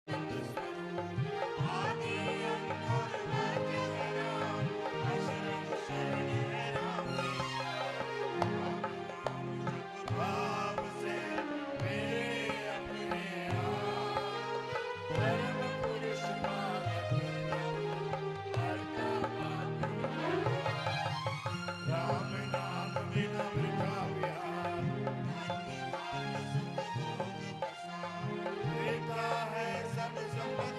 आदि अंत और मध्य है राम, अशरथ शरण है राम की। भाव से मेरे अपने आप, परम पुरुष मानत राम नाम बिना वृथा विहार, धन्य भाग्य सुख भोग प्रसाद। देता है सब संपत्ति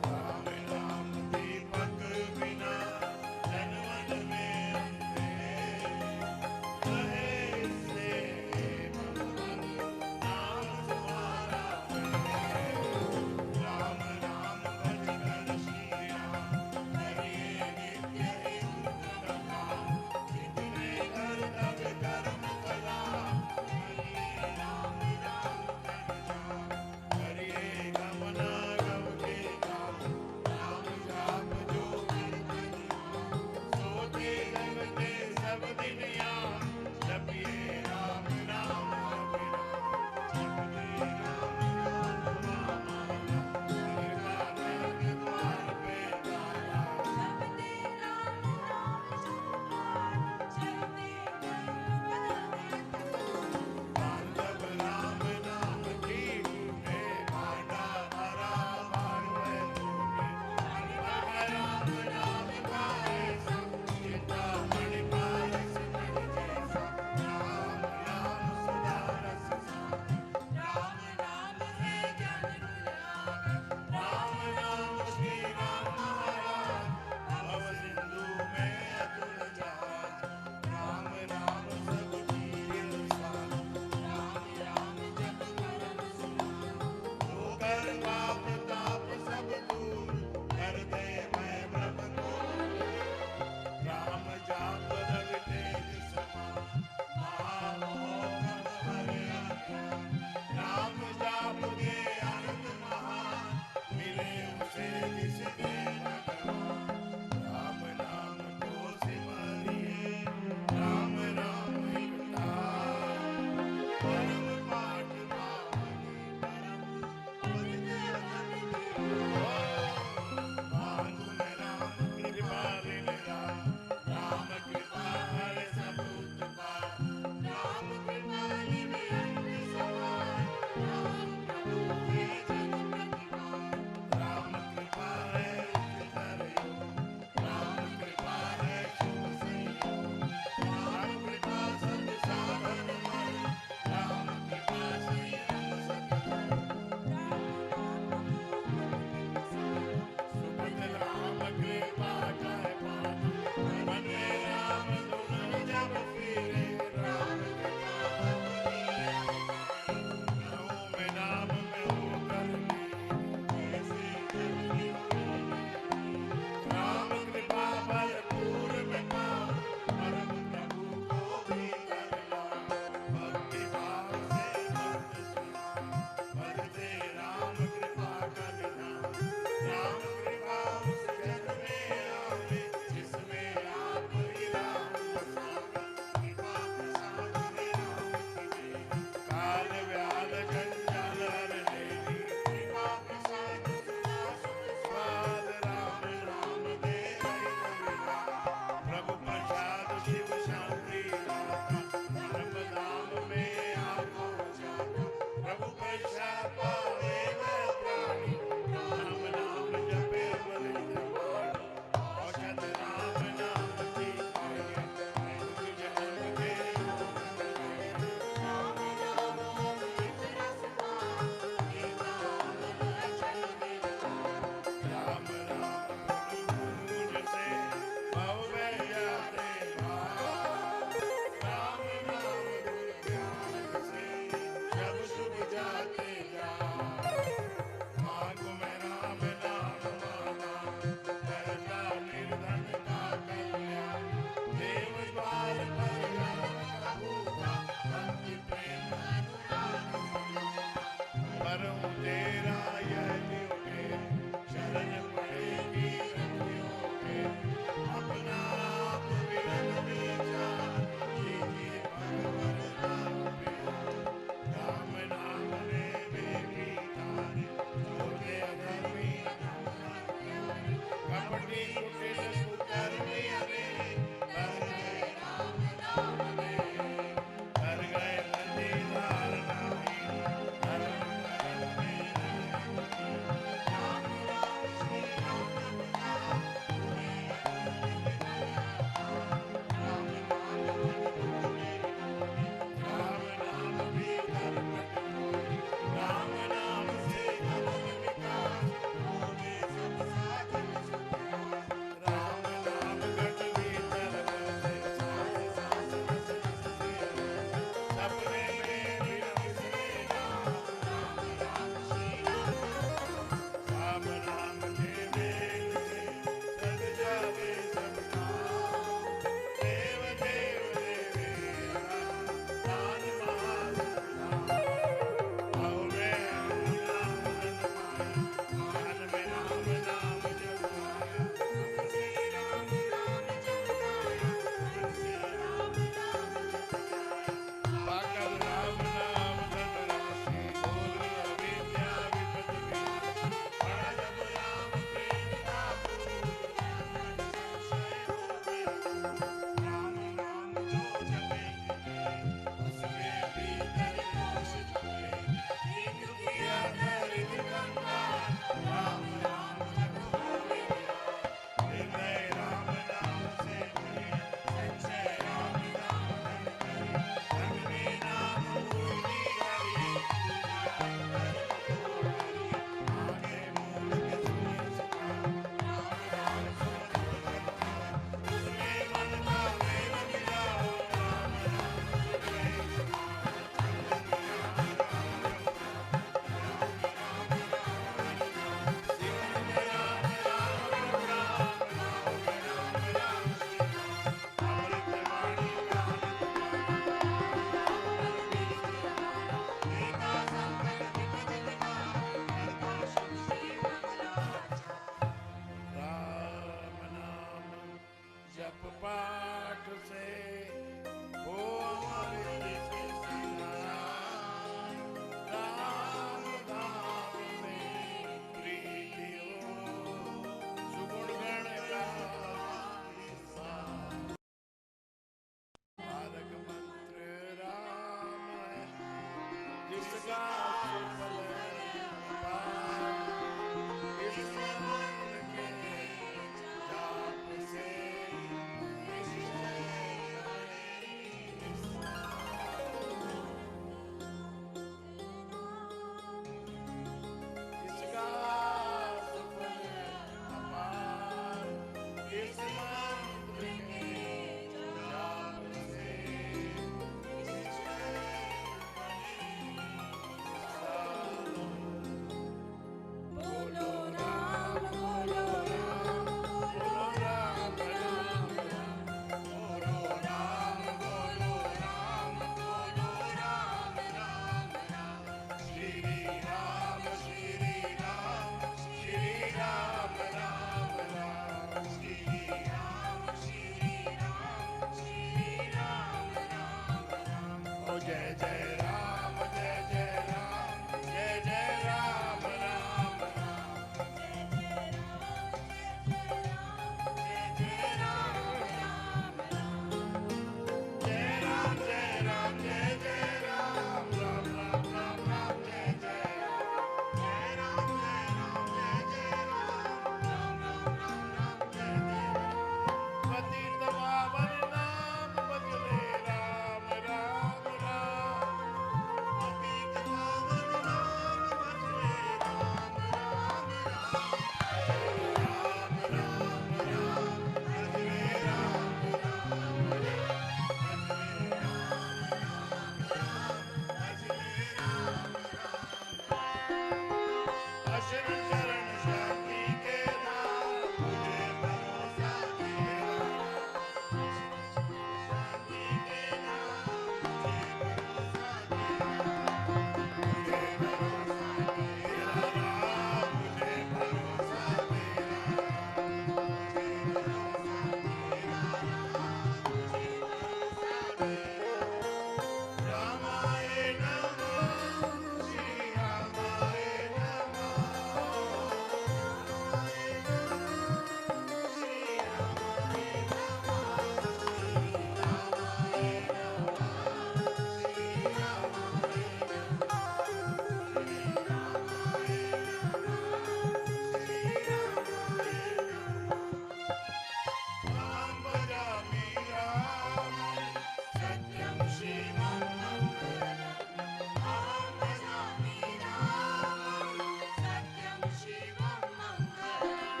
शिवं मङ्गलं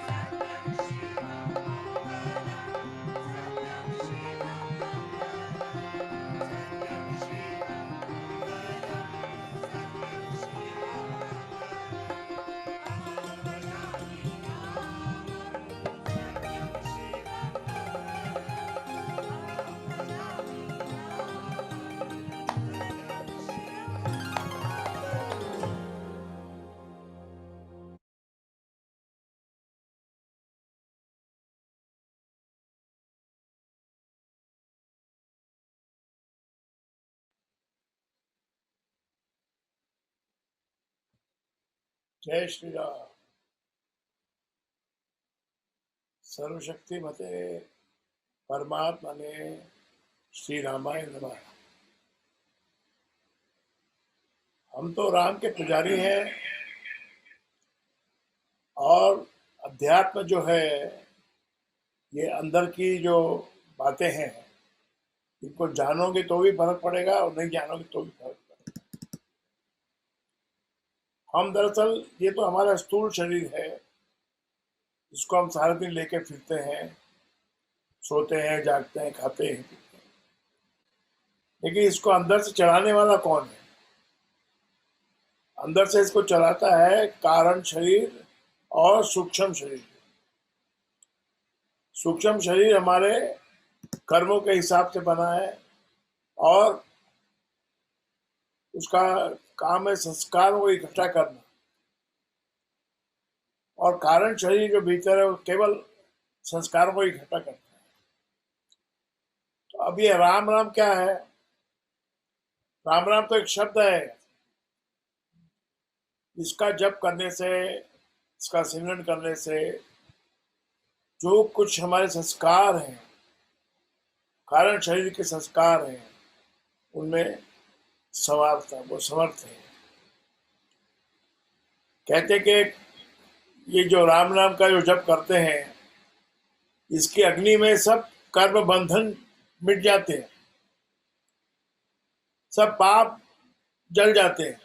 सत्यं शिवं मङ्गलं सत्यं शिवं मङ्गलं सत्यं शिवं मङ्गलं सत्यं शिवं मङ्गलम् अहं भजामि रामं सत्यं शिवं मङ्गलम् अहं भजामि रामं सत्यं शिवं मङ्गलम्। जय श्री राम। सर्वशक्ति मते परमात्मा ने श्री रामाय नमः। हम तो राम के पुजारी हैं और अध्यात्म जो है ये अंदर की जो बातें हैं इनको जानोगे तो भी फर्क पड़ेगा और नहीं जानोगे तो भी फर्क पड़ेगा। हम दरअसल ये तो हमारा स्थूल शरीर है, इसको हम सारा दिन लेके फिरते हैं, सोते हैं, जागते हैं, खाते हैं, पीते हैं। लेकिन इसको अंदर से चलाने वाला कौन है? अंदर से इसको चलाता है कारण शरीर और सूक्ष्म शरीर। सूक्ष्म शरीर हमारे कर्मों के हिसाब से बना है और उसका काम है संस्कारों को इकट्ठा करना, और कारण शरीर जो भीतर है वो केवल संस्कारों को इकट्ठा करता है। तो अब ये राम राम क्या है? राम राम तो एक शब्द है, इसका जप करने से, इसका सिमरन करने से जो कुछ हमारे संस्कार हैं, कारण शरीर के संस्कार हैं, उनमें समर्थ है, वो समर्थ है। कहते कि ये जो राम नाम का जो जप करते हैं इसकी अग्नि में सब कर्म बंधन मिट जाते हैं, सब पाप जल जाते हैं।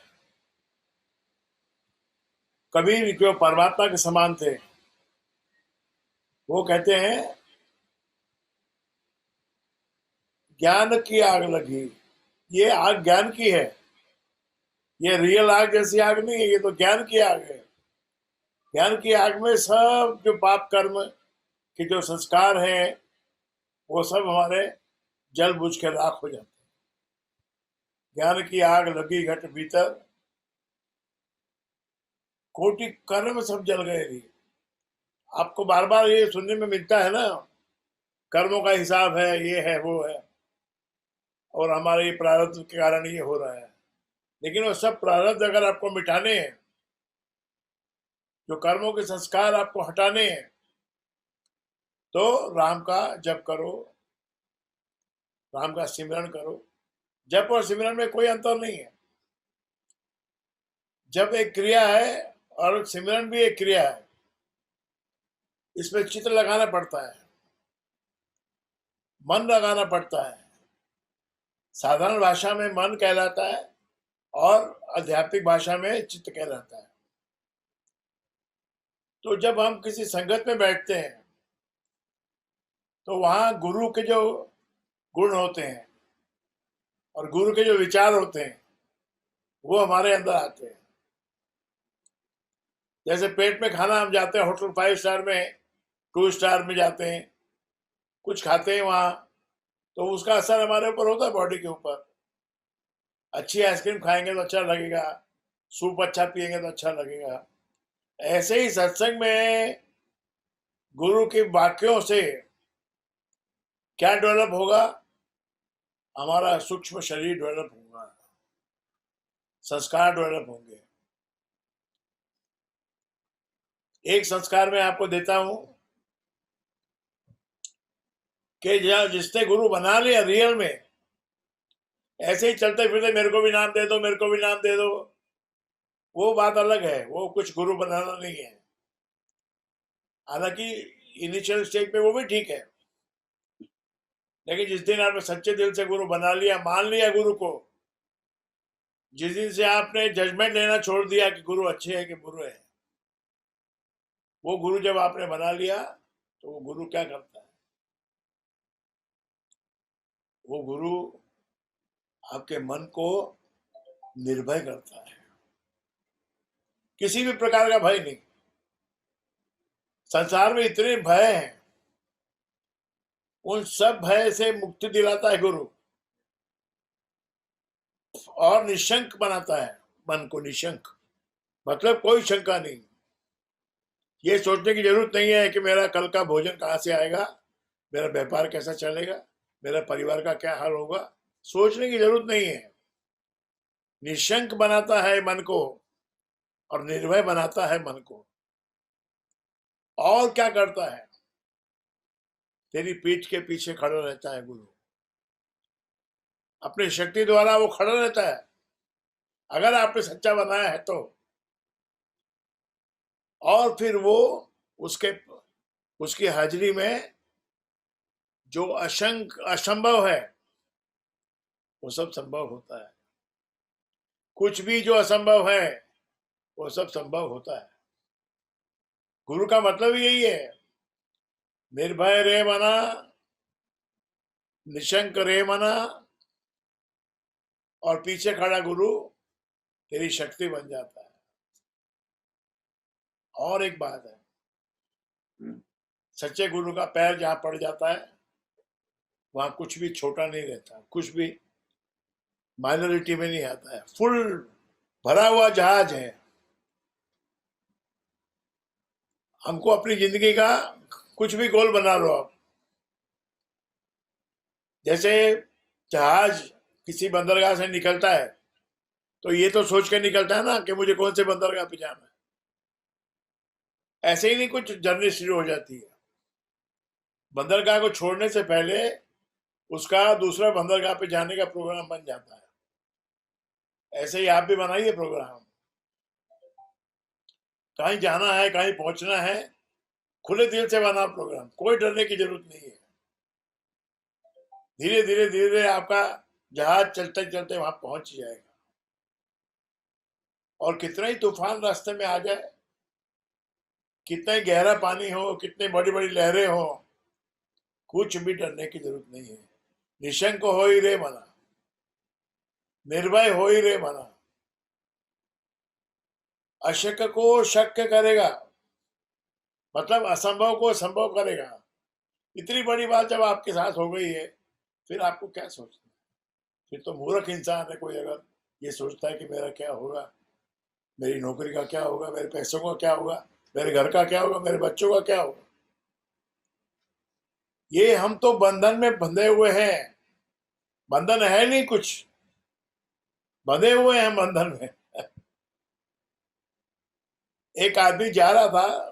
कबीर जो परमात्मा के समान थे वो कहते हैं ज्ञान की आग लगी, ये आग ज्ञान की है, ये रियल आग जैसी आग नहीं है, ये तो ज्ञान की आग है। ज्ञान की आग में सब जो पाप कर्म के जो संस्कार हैं वो सब हमारे जल बुझ के राख हो जाते हैं। ज्ञान की आग लगी घट भीतर, कोटि कर्म सब जल गए थी। आपको बार बार ये सुनने में मिलता है ना, कर्मों का हिसाब है, ये है, वो है, और हमारे ये प्रारब्ध के कारण ये हो रहा है। लेकिन वो सब प्रारब्ध अगर आपको मिटाने हैं, जो कर्मों के संस्कार आपको हटाने हैं, तो राम का जप करो, राम का सिमरन करो। जप और सिमरन में कोई अंतर नहीं है। जप एक क्रिया है और सिमरन भी एक क्रिया है। इसमें चित्र लगाना पड़ता है, मन लगाना पड़ता है। साधारण भाषा में मन कहलाता है और आध्यात्मिक भाषा में चित्त कहलाता है। तो जब हम किसी संगत में बैठते हैं तो वहां गुरु के जो गुण होते हैं और गुरु के जो विचार होते हैं वो हमारे अंदर आते हैं। जैसे पेट में खाना, हम जाते हैं होटल 5 स्टार में, 2 स्टार में जाते हैं, कुछ खाते हैं वहां, तो उसका असर हमारे ऊपर होता है, बॉडी के ऊपर। अच्छी आइसक्रीम खाएंगे तो अच्छा लगेगा, सूप अच्छा पिएंगे तो अच्छा लगेगा। ऐसे ही सत्संग में गुरु के वाक्यों से क्या डेवलप होगा? हमारा सूक्ष्म शरीर डेवलप होगा, संस्कार डेवलप होंगे। एक संस्कार मैं आपको देता हूं कि जिसने गुरु बना लिया रियल में, ऐसे ही चलते फिरते मेरे को भी नाम दे दो, मेरे को भी नाम दे दो, वो बात अलग है, वो कुछ गुरु बनाना नहीं है। हालांकि इनिशियल स्टेज पे वो भी ठीक है, लेकिन जिस दिन आपने सच्चे दिल से गुरु बना लिया, मान लिया गुरु को, जिस दिन से आपने जजमेंट लेना छोड़ दिया कि गुरु अच्छे हैं कि बुरे हैं, वो गुरु जब आपने बना लिया तो वो गुरु क्या करता है? वो गुरु आपके मन को निर्भय करता है, किसी भी प्रकार का भय नहीं। संसार में इतने भय हैं, उन सब भय से मुक्ति दिलाता है गुरु, और निशंक बनाता है मन को। निशंक मतलब कोई शंका नहीं, ये सोचने की जरूरत नहीं है कि मेरा कल का भोजन कहाँ से आएगा, मेरा व्यापार कैसा चलेगा, मेरा परिवार का क्या हाल होगा। सोचने की जरूरत नहीं है। निशंक बनाता है मन को और निर्भय बनाता है मन को। और क्या करता है? तेरी पीठ के पीछे खड़ा रहता है गुरु, अपनी शक्ति द्वारा वो खड़ा रहता है, अगर आपने सच्चा बनाया है तो। और फिर वो उसकी हाजिरी में जो असंभव है वो सब संभव होता है। कुछ भी जो असंभव है वो सब संभव होता है। गुरु का मतलब यही है, निर्भय रे मना, निशंक रे मना, और पीछे खड़ा गुरु तेरी शक्ति बन जाता है। और एक बात है, सच्चे गुरु का पैर जहां पड़ जाता है वहां कुछ भी छोटा नहीं रहता, कुछ भी माइनॉरिटी में नहीं आता है, फुल भरा हुआ जहाज है। हमको अपनी जिंदगी का कुछ भी गोल बना लो आप। जैसे जहाज किसी बंदरगाह से निकलता है तो ये तो सोच के निकलता है ना कि मुझे कौन से बंदरगाह पे जाना है। ऐसे ही नहीं कुछ जर्नी शुरू हो जाती है। बंदरगाह को छोड़ने से पहले उसका दूसरा बंदरगाह पे जाने का प्रोग्राम बन जाता है। ऐसे ही आप भी बनाइए प्रोग्राम। कहीं जाना है, कहीं पहुंचना है, खुले दिल से बना प्रोग्राम, कोई डरने की जरूरत नहीं है। धीरे धीरे धीरे धीरे आपका जहाज चलते चलते वहां पहुंच जाएगा। और कितना ही तूफान रास्ते में आ जाए, कितना ही गहरा पानी हो, कितनी बड़ी बड़ी लहरें हो, कुछ भी डरने की जरूरत नहीं है। निशंक हो ही रे मना, निर्भय हो ही रे मना। अशक्य को शक्य करेगा, मतलब असंभव को संभव करेगा। इतनी बड़ी बात जब आपके साथ हो गई है, फिर आपको क्या सोचना है? फिर तो मूर्ख इंसान है कोई अगर ये सोचता है कि मेरा क्या होगा, मेरी नौकरी का क्या होगा, मेरे पैसों का क्या होगा, मेरे घर का क्या होगा, मेरे बच्चों का क्या होगा। ये हम तो बंधन में बंधे हुए हैं। बंधन है नहीं कुछ, बंधे हुए हैं बंधन में। एक आदमी जा रहा था,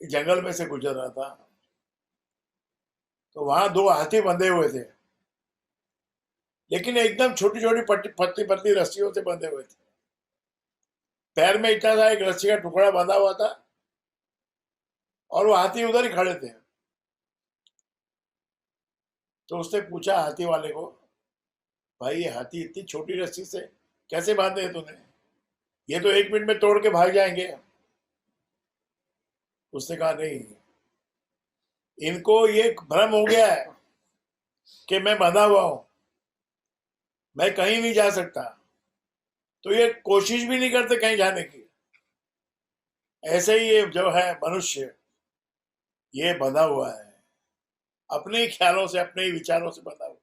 जंगल में से गुजर रहा था, तो वहां दो हाथी बंधे हुए थे, लेकिन एकदम छोटी छोटी पतली पतली रस्सियों से बंधे हुए थे। पैर में इतना सा एक रस्सी का टुकड़ा बंधा हुआ था और वो हाथी उधर ही खड़े थे। तो उसने पूछा हाथी वाले को, भाई ये हाथी इतनी छोटी रस्सी से कैसे बांधे हैं तूने? ये तो 1 मिनट में तोड़ के भाग जाएंगे। उसने कहा नहीं, इनको ये भ्रम हो गया है कि मैं बंधा हुआ हूं, मैं कहीं नहीं जा सकता, तो ये कोशिश भी नहीं करते कहीं जाने की। ऐसे ही ये जो है मनुष्य, ये बंधा हुआ है अपने ही ख्यालों से, अपने ही विचारों से बंधा हुआ।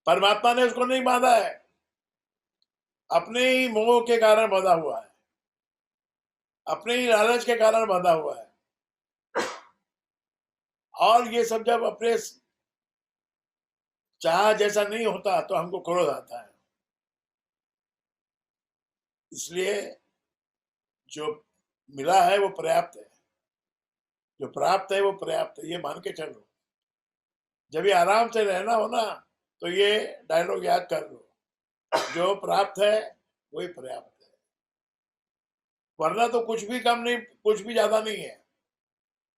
परमात्मा ने उसको नहीं बांधा है, अपने ही मोह के कारण बंधा हुआ है, अपने ही लालच के कारण बंधा हुआ है। और ये सब जब अपने चाह जैसा नहीं होता तो हमको क्रोध आता है। इसलिए जो मिला है वो पर्याप्त है, जो प्राप्त है वो पर्याप्त है, ये मान के चलो। जब ये आराम से रहना हो ना, तो ये डायलॉग याद कर लो, जो प्राप्त है वही पर्याप्त है, वरना तो कुछ भी कम नहीं, कुछ भी ज्यादा नहीं है।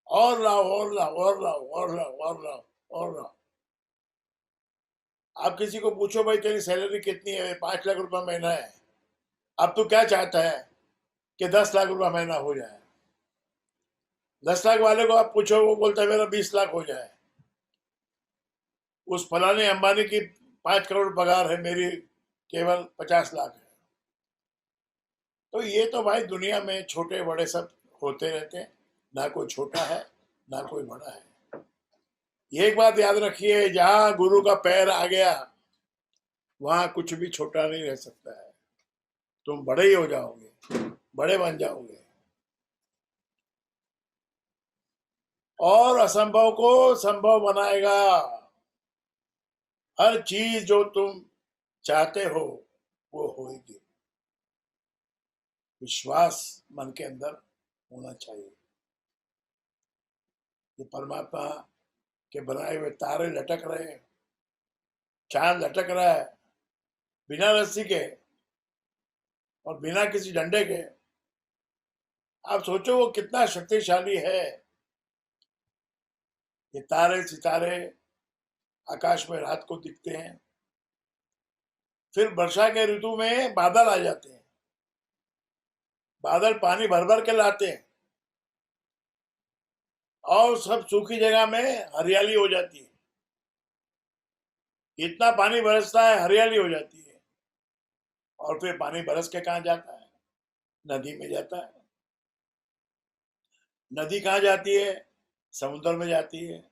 और लाओ और लाओ और लाओ और लाओ और लाओ और लाओ। आप किसी को पूछो भाई तेरी सैलरी कितनी है, 5 लाख रुपया महीना है, अब तू क्या चाहता है कि 10 लाख रुपया महीना हो जाए? 10 लाख वाले को आप पूछो, वो बोलता है मेरा 20 लाख हो जाए। उस फलाने अंबानी की 5 करोड़ पगार है, मेरी केवल 50 लाख है। तो ये तो भाई दुनिया में छोटे बड़े सब होते रहते हैं, ना कोई छोटा है ना कोई बड़ा है। ये एक बात याद रखिए, जहां गुरु का पैर आ गया वहां कुछ भी छोटा नहीं रह सकता है। तुम बड़े ही हो जाओगे, बड़े बन जाओगे, और असंभव को संभव बनाएगा। हर चीज जो तुम चाहते हो वो होगी। विश्वास मन के अंदर होना चाहिए। ये परमात्मा के बनाए हुए तारे लटक रहे हैं, चांद लटक रहा है बिना रस्सी के और बिना किसी डंडे के। आप सोचो वो कितना शक्तिशाली है। ये तारे सितारे आकाश में रात को दिखते हैं, फिर वर्षा के ऋतु में बादल आ जाते हैं, बादल पानी भर भर के लाते हैं और सब सूखी जगह में हरियाली हो जाती है। इतना पानी बरसता है, हरियाली हो जाती है, और फिर पानी बरस के कहाँ जाता है? नदी में जाता है। नदी कहाँ जाती है? समुद्र में जाती है।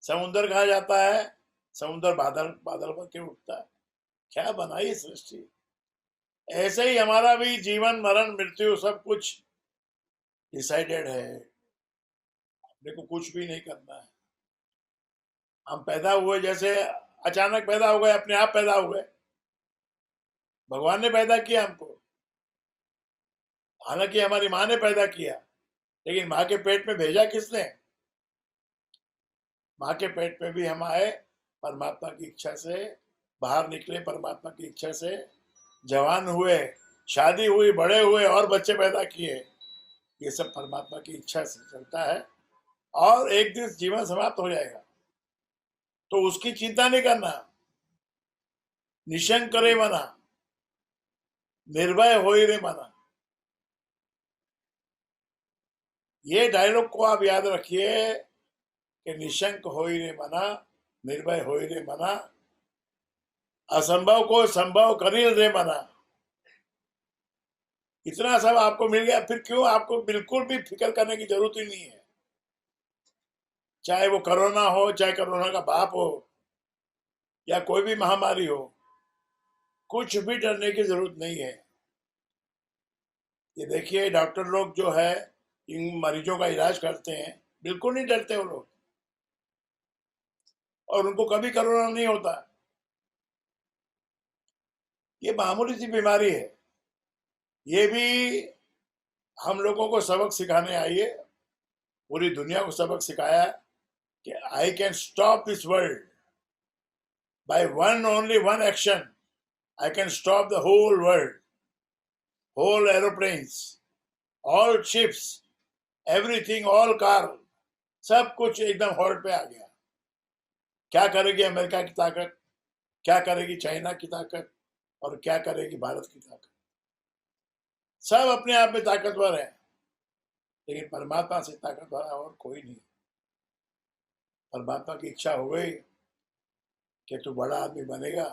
समुद्र कहाँ जाता है? समुद्र बादल बादल बन के उठता है। क्या बनाई सृष्टि! ऐसे ही हमारा भी जीवन मरण मृत्यु सब कुछ डिसाइडेड है। अपने को कुछ भी नहीं करना है। हम पैदा हुए जैसे अचानक पैदा हो गए, अपने आप पैदा हो गए। भगवान ने पैदा किया हमको, हालांकि हमारी माँ ने पैदा किया, लेकिन माँ के पेट में भेजा किसने? माँ के पेट में भी हम आए परमात्मा की इच्छा से, बाहर निकले परमात्मा की इच्छा से, जवान हुए, शादी हुई, बड़े हुए और बच्चे पैदा किए। ये सब परमात्मा की इच्छा से चलता है, और एक दिन जीवन समाप्त हो जाएगा। तो उसकी चिंता नहीं करना। निशंक रे मना, निर्भय हो रे मना। ये डायलॉग को आप याद रखिए कि निशंक हो रे मना, निर्भय हो रे मना, असंभव को संभव करिल रे मना। इतना सब आपको मिल गया, फिर क्यों आपको बिल्कुल भी फिक्र करने की जरूरत ही नहीं है। चाहे वो कोरोना हो, चाहे कोरोना का बाप हो, या कोई भी महामारी हो, कुछ भी डरने की जरूरत नहीं है। ये देखिए डॉक्टर लोग जो है इन मरीजों का इलाज करते हैं, बिल्कुल नहीं डरते वो लोग, और उनको कभी कोरोना नहीं होता। ये मामूली सी बीमारी है। ये भी हम लोगों को सबक सिखाने आई है, पूरी दुनिया को सबक सिखाया कि I can stop this world by one only one action. I can stop the whole world, whole aeroplanes, all ships, everything, all car, सब कुछ एकदम हॉल्ट पे आ गया। क्या करेगी अमेरिका की ताकत, क्या करेगी चाइना की ताकत, और क्या करेगी भारत की ताकत? सब अपने आप में ताकतवर है, लेकिन परमात्मा से ताकतवर और कोई नहीं। परमात्मा की इच्छा हो गई कि तू बड़ा आदमी बनेगा,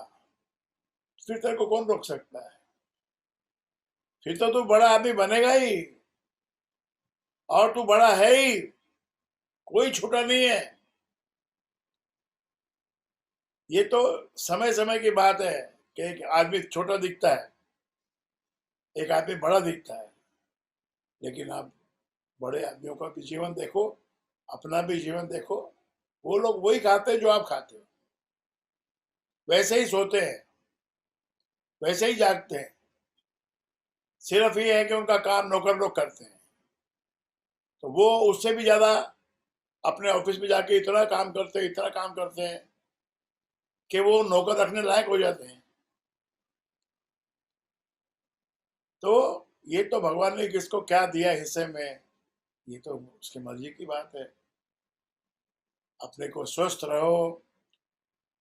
फिर तेरे को कौन रोक सकता है? फिर तो तू बड़ा आदमी बनेगा ही, और तू बड़ा है ही, कोई छोटा नहीं है। ये तो समय समय की बात है कि एक आदमी छोटा दिखता है, एक आदमी बड़ा दिखता है, लेकिन आप बड़े आदमियों का भी जीवन देखो, अपना भी जीवन देखो। वो लोग वही खाते हैं जो आप खाते हो, वैसे ही सोते हैं, वैसे ही जागते हैं। सिर्फ ये है कि उनका काम नौकर लोग करते हैं, तो वो उससे भी ज्यादा अपने ऑफिस में जाके इतना काम करते हैं, इतना काम करते हैं कि वो नौकर रखने लायक हो जाते हैं। तो ये तो भगवान ने किसको क्या दिया हिस्से में, ये तो उसकी मर्जी की बात है। अपने को स्वस्थ रहो,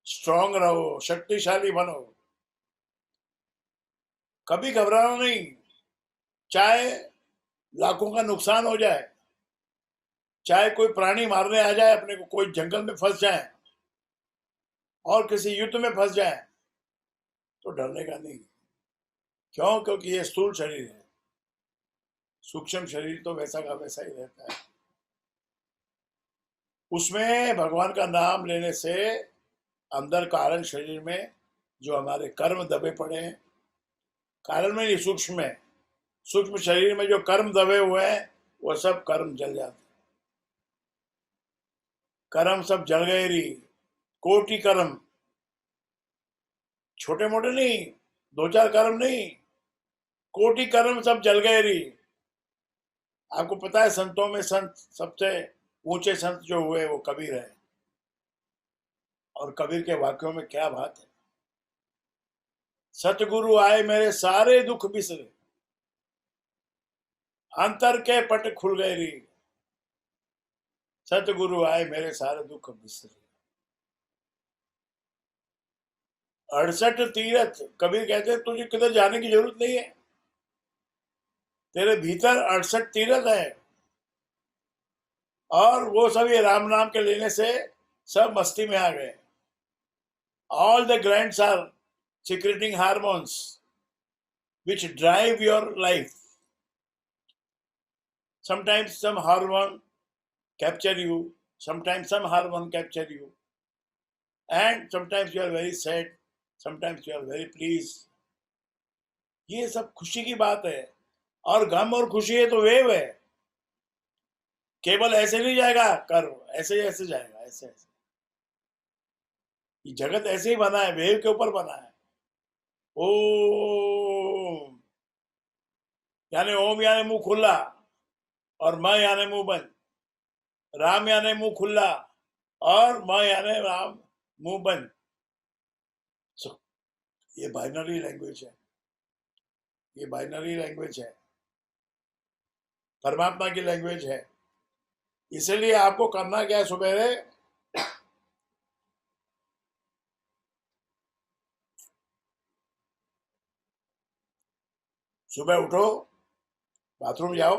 स्ट्रांग रहो, शक्तिशाली बनो, कभी घबराना नहीं। चाहे लाखों का नुकसान हो जाए, चाहे कोई प्राणी मारने आ जाए अपने को, कोई जंगल में फंस जाए और किसी युद्ध में फंस जाए, तो डरने का नहीं। क्यों? क्योंकि ये स्थूल शरीर है, सूक्ष्म शरीर तो वैसा का वैसा ही रहता है। उसमें भगवान का नाम लेने से अंदर कारण शरीर में जो हमारे कर्म दबे पड़े हैं, कारण में नहीं, सूक्ष्म में, सूक्ष्म शरीर में जो कर्म दबे हुए हैं, वो सब कर्म जल जाते हैं। कर्म सब जल गए री, कोटि कर्म, छोटे मोटे नहीं, दो चार कर्म नहीं, कोटि कर्म सब जल गए री। आपको पता है संतों में संत सबसे ऊंचे संत जो हुए वो कबीर है, और कबीर के वाक्यों में क्या बात है। सतगुरु आए मेरे सारे दुख बिसरे, अंतर के पट खुल गए री। सतगुरु आए मेरे सारे दुख बिसरे। 68 तीरथ, कबीर कहते हैं तुझे किधर जाने की जरूरत नहीं है, तेरे भीतर 68 तीरथ है, और वो सब ये राम नाम के लेने से सब मस्ती में आ गए। All the glands are secreting hormones which drive your life. Sometimes some hormone capture you, sometimes some hormone capture you, and sometimes you are very sad, sometimes you are very pleased. ये सब खुशी की बात है, और गम और खुशी है तो वेव है, केवल ऐसे नहीं जाएगा कर्व, ऐसे ऐसे जाएगा, ऐसे ऐसे। ये जगत ऐसे ही बना है, वेव के ऊपर बना है। ओम यानी ओम यानी मुंह खुला, और म यानी मुंह बंद, राम यानी मुंह खुला, और म यानी राम मुंह बंद। ये बाइनरी लैंग्वेज है, ये बाइनरी लैंग्वेज है, परमात्मा की लैंग्वेज है। इसलिए आपको करना क्या है, सुबह सुबह उठो, बाथरूम जाओ,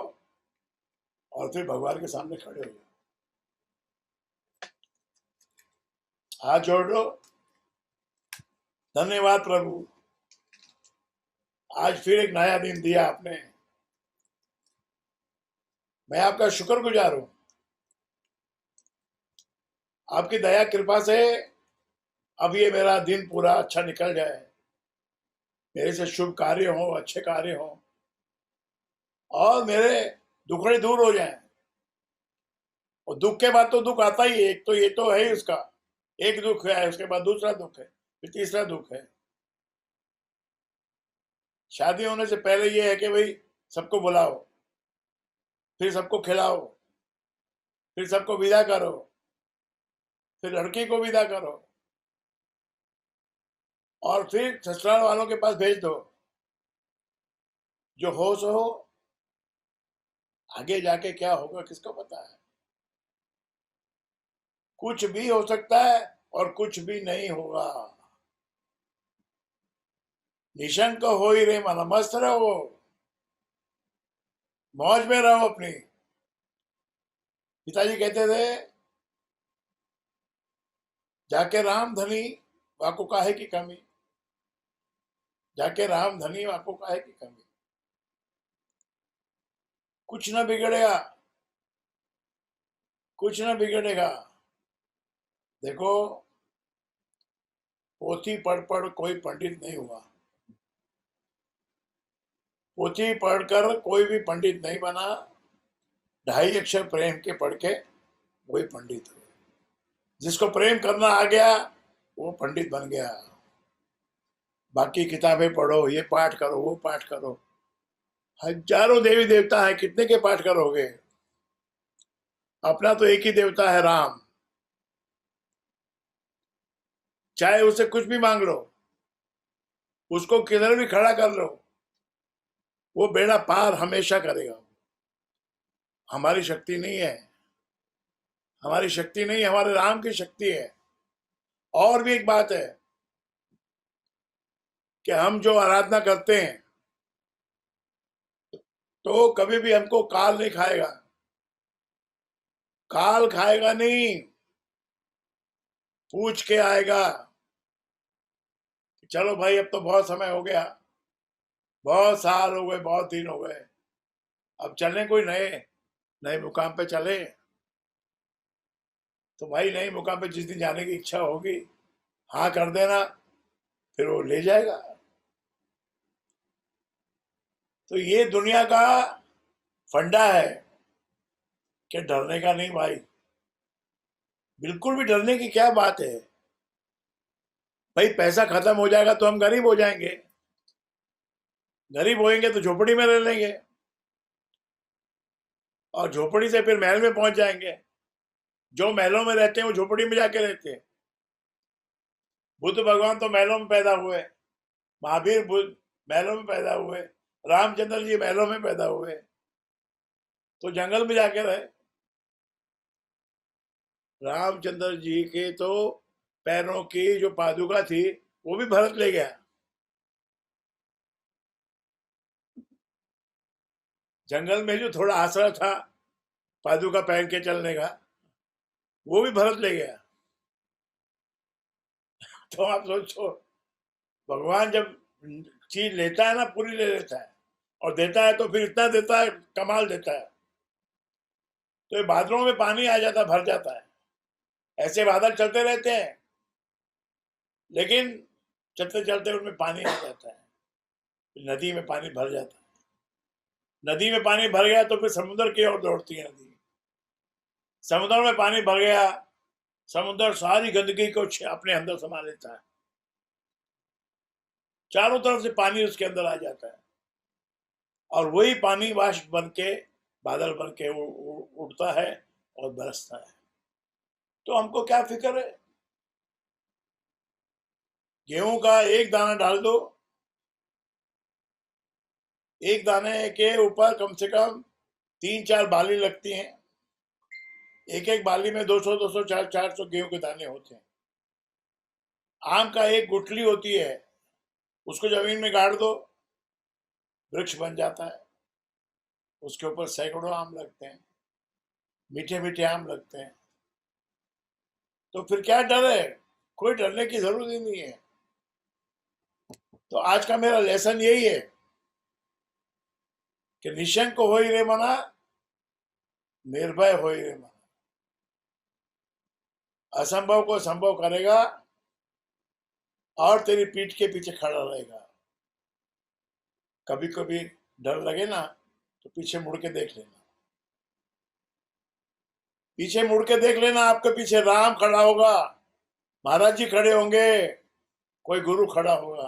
और फिर भगवान के सामने खड़े हो जाओ, हाथ जोड़ लो, धन्यवाद प्रभु, आज फिर एक नया दिन दिया आपने, मैं आपका शुक्रगुजार हूं। आपकी दया कृपा से अब ये मेरा दिन पूरा अच्छा निकल जाए, मेरे से शुभ कार्य हो, अच्छे कार्य हो, और मेरे दुखड़े दूर हो जाएं। और दुख के बाद तो दुख आता ही है, एक तो ये तो है ही उसका, एक दुख है, उसके बाद दूसरा दुख है, फिर तीसरा दुख है। शादी होने से पहले ये है कि भाई सबको बुलाओ, फिर सबको खिलाओ, फिर सबको विदा करो, फिर लड़की को विदा करो, और फिर ससुराल वालों के पास भेज दो। जो हो सो हो, आगे जाके क्या होगा किसको पता है। कुछ भी हो सकता है और कुछ भी नहीं होगा। निशंक हो ही रे मन, मस्त रहो, मौज में रहो अपनी। पिताजी कहते थे, जाके राम धनी वाको काहे की कमी, जाके राम धनी वाको काहे की कमी। कुछ ना बिगड़ेगा, कुछ ना बिगड़ेगा। देखो, पोथी पढ़ पढ़ कोई पंडित नहीं हुआ, पोथी पढ़कर कोई भी पंडित नहीं बना, 2.5 अक्षर प्रेम के पढ़ के वही पंडित हुए। जिसको प्रेम करना आ गया वो पंडित बन गया। बाकी किताबें पढ़ो, ये पाठ करो, वो पाठ करो, हजारों देवी देवता है, कितने के पाठ करोगे? अपना तो एक ही देवता है, राम। चाहे उसे कुछ भी मांग लो, उसको किधर भी खड़ा कर लो, वो बेड़ा पार हमेशा करेगा। हमारी शक्ति नहीं है, हमारी शक्ति नहीं, हमारे राम की शक्ति है। और भी एक बात है कि हम जो आराधना करते हैं तो कभी भी हमको काल नहीं खाएगा। काल खाएगा नहीं, पूछ के आएगा। चलो भाई, अब तो बहुत समय हो गया, बहुत साल हो गए, बहुत दिन हो गए, अब चलें कोई नए नए मुकाम पे चले। तो भाई नए मुकाम पे जिस दिन जाने की इच्छा होगी, हाँ कर देना, फिर वो ले जाएगा। तो ये दुनिया का फंडा है कि डरने का नहीं भाई, बिल्कुल भी डरने की क्या बात है। भाई पैसा खत्म हो जाएगा तो हम गरीब हो जाएंगे, गरीब होएंगे तो झोपड़ी में रह लेंगे, और झोपड़ी से फिर महल में पहुंच जाएंगे। जो महलों में रहते हैं वो झोपड़ी में जाके रहते हैं। बुद्ध भगवान तो महलों में पैदा हुए, महावीर बुद्ध महलों में पैदा हुए, रामचंद्र जी महलों में पैदा हुए, तो जंगल में जाके रहे। रामचंद्र जी के तो पैरों की जो पादुका थी वो भी भरत ले गया। जंगल में जो थोड़ा आसरा था पादुका पहन के चलने का, वो भी भरत ले गया। तो आप सोचो, भगवान जब चीज लेता है ना, पूरी ले लेता है, और देता है तो फिर इतना देता है, कमाल देता है। तो ये बादलों में पानी आ जाता, भर जाता है, ऐसे बादल चलते रहते हैं, लेकिन चलते चलते उनमें पानी आ जाता है, नदी में पानी भर जाता है। नदी में पानी भर गया तो फिर समुद्र की ओर दौड़ती है नदी। समुद्र में पानी भर गया, समुद्र सारी गंदगी को अपने अंदर समा लेता है, चारों तरफ से पानी उसके अंदर आ जाता है, और वही पानी वाष्प बन के, बादल बन के उड़ता है और बरसता है। तो हमको क्या फिक्र है? गेहूं का एक दाना डाल दो, एक दाने के ऊपर कम से कम 3-4 बाली लगती हैं। एक एक बाली में 200-200, 400 गेहूं के दाने होते हैं। आम का एक गुठली होती है, उसको जमीन में गाड़ दो, वृक्ष बन जाता है। उसके ऊपर सैकड़ों आम लगते हैं, मीठे मीठे आम लगते हैं। तो फिर क्या डर है? कोई डरने की जरूरत ही नहीं है। तो आज का मेरा लेसन यही है कि निशंक हो ही रे मना, निर्भय हो ही रे मना। असंभव को संभव करेगा और तेरी पीठ के पीछे खड़ा रहेगा। कभी कभी डर लगे ना तो पीछे मुड़ के देख लेना, पीछे मुड़ के देख लेना, आपके पीछे राम खड़ा होगा, महाराज जी खड़े होंगे, कोई गुरु खड़ा होगा,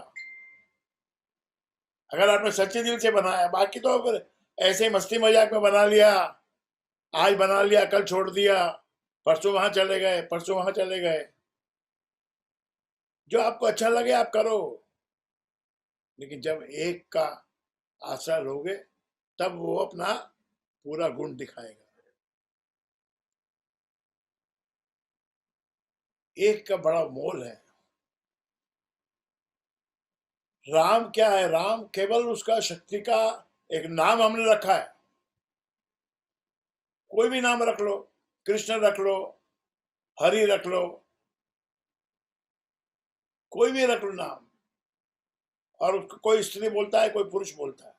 अगर आपने सच्चे दिल से बनाया। बाकी तो फिर ऐसे ही मस्ती मजाक में बना लिया, आज बना लिया कल छोड़ दिया, परसों वहां चले गए, परसों वहां चले गए। जो आपको अच्छा लगे आप करो, लेकिन जब एक का आसरा लोगे तब वो अपना पूरा गुण दिखाएगा। एक का बड़ा मोल है। राम क्या है? राम केवल उसका शक्ति का एक नाम हमने रखा है। कोई भी नाम रख लो, कृष्ण रख लो, हरि रख लो, कोई भी रख लो नाम, और कोई स्त्री बोलता है, कोई पुरुष बोलता है।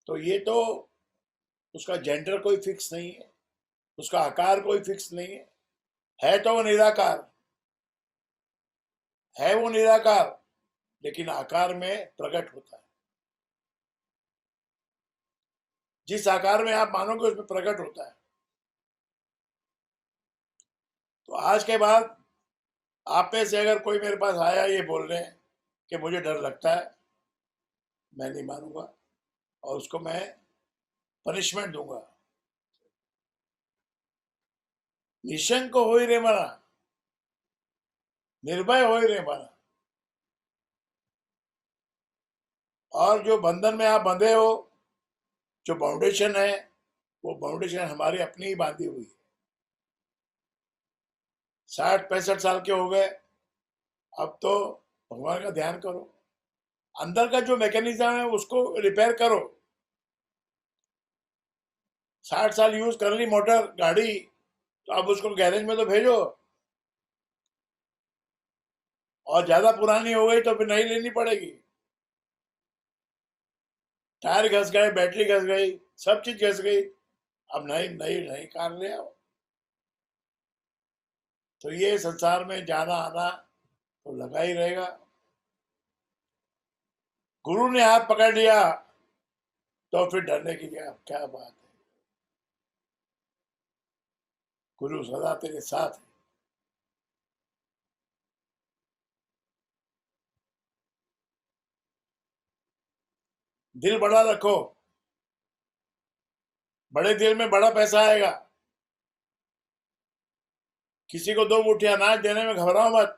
तो ये तो उसका जेंडर कोई फिक्स नहीं है, उसका आकार कोई फिक्स नहीं है तो वो निराकार है, वो निराकार, लेकिन आकार में प्रकट होता है। जिस आकार में आप मानोगे उसमें प्रकट होता है। तो आज के बाद आप में से अगर कोई मेरे पास आया ये बोल रहे हैं कि मुझे डर लगता है, मैं नहीं मानूंगा, और उसको मैं पनिशमेंट दूंगा। निशंक हो ही रे मना, निर्भय हो ही रे मना। और जो बंधन में आप बंधे हो, जो फाउंडेशन है, वो फाउंडेशन हमारी अपनी ही बांधी हुई है। 60-65 साल के हो गए, अब तो भगवान का ध्यान करो, अंदर का जो मैकेनिज्म है उसको रिपेयर करो। 60 साल यूज कर ली मोटर गाड़ी, तो अब उसको गैरेज में तो भेजो, और ज्यादा पुरानी हो गई तो फिर नई लेनी पड़ेगी। टायर घस गए, बैटरी घस गई, सब चीज घस गई, अब नई नई नई कार ले आओ। तो ये संसार में जाना आना तो लगा ही रहेगा। गुरु ने हाथ पकड़ लिया तो फिर डरने की क्या क्या बात है। गुरु सदा तेरे साथ है। दिल बड़ा रखो, बड़े दिल में बड़ा पैसा आएगा। किसी को 2 मुट्ठी अनाज देने में घबराओ मत,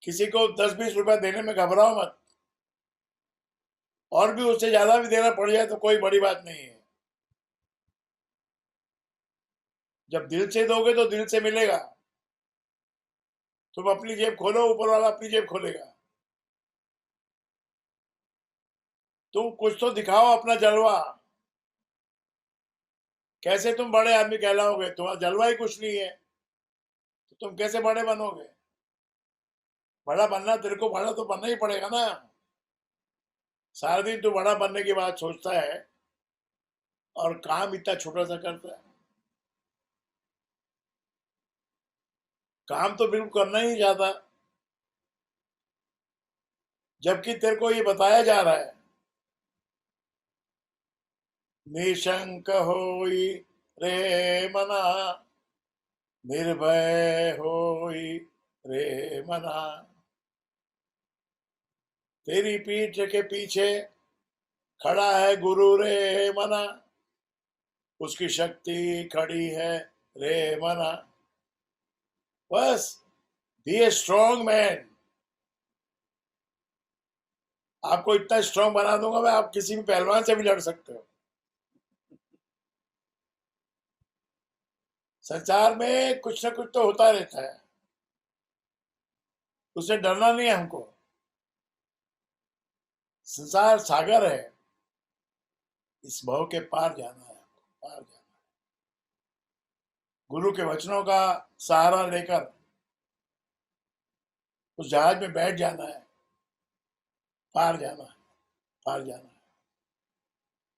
किसी को 10-20 रुपए देने में घबराओ मत, और भी उससे ज्यादा भी देना पड़ जाए तो कोई बड़ी बात नहीं है। जब दिल से दोगे तो दिल से मिलेगा। तुम अपनी जेब खोलो, ऊपर वाला अपनी जेब खोलेगा। तुम कुछ तो दिखाओ अपना जलवा। कैसे तुम बड़े आदमी कहलाओगे? तुम्हारा जलवा ही कुछ नहीं है, तो तुम कैसे बड़े बनोगे? बड़ा बनना, तेरे को बड़ा तो बनना ही पड़ेगा ना। सारा दिन तू बड़ा बनने की बात सोचता है और काम इतना छोटा सा करता है। काम तो बिल्कुल करना ही नहीं चाहता, जबकि तेरे को ये बताया जा रहा है निशंक होई रे मना, निर्भय होई रे मना। तेरी पीठ के पीछे खड़ा है गुरु रे मना, उसकी शक्ति खड़ी है रे मना। बस बी ए स्ट्रॉन्ग मैन। आपको इतना स्ट्रॉन्ग बना दूंगा मैं, आप किसी भी पहलवान से भी लड़ सकते हो। संसार में कुछ ना कुछ तो होता रहता है, उससे डरना नहीं है हमको। संसार सागर है, इस भव के पार जाना है हमको, पार जाना। गुरु के वचनों का सहारा लेकर उस जहाज में बैठ जाना है, पार जाना है, पार जाना है।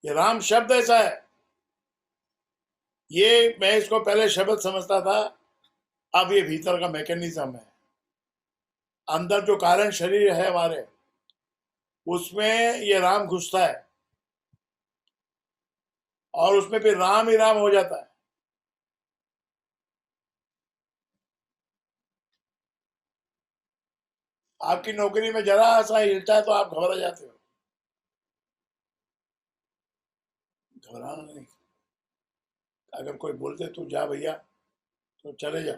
ये राम शब्द ऐसा है, ये मैं इसको पहले शब्द समझता था, अब ये भीतर का मैकेनिज्म है। अंदर जो कारण शरीर है हमारे, उसमें ये राम घुसता है और उसमें फिर राम ही राम हो जाता है। आपकी नौकरी में जरा सा हिलता है तो आप घबरा जाते हो। घबराना नहीं। अगर कोई बोलते तू जा भैया तो चले जा,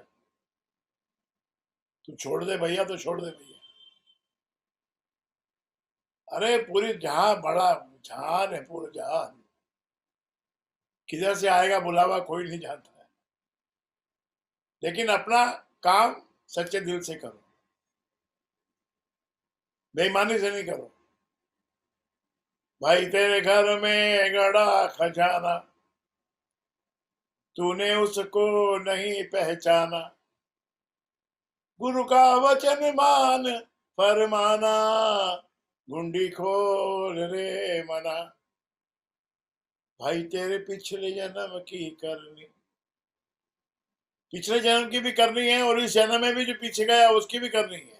तू छोड़ दे भैया तो छोड़ दे भैया। अरे पूरी जहां बड़ा जहान है, पूरा जहान, किधर से आएगा बुलावा कोई नहीं जानता है। लेकिन अपना काम सच्चे दिल से करो, बेईमानी से नहीं करो। भाई तेरे घर में गड़ा खजाना, तूने उसको नहीं पहचाना। गुरु का वचन मान फरमाना, गुंडी खोल रे मना। भाई तेरे पिछले जन्म की करनी, पिछले जन्म की भी करनी है, और इस जन्म में भी जो पीछे गया उसकी भी करनी है।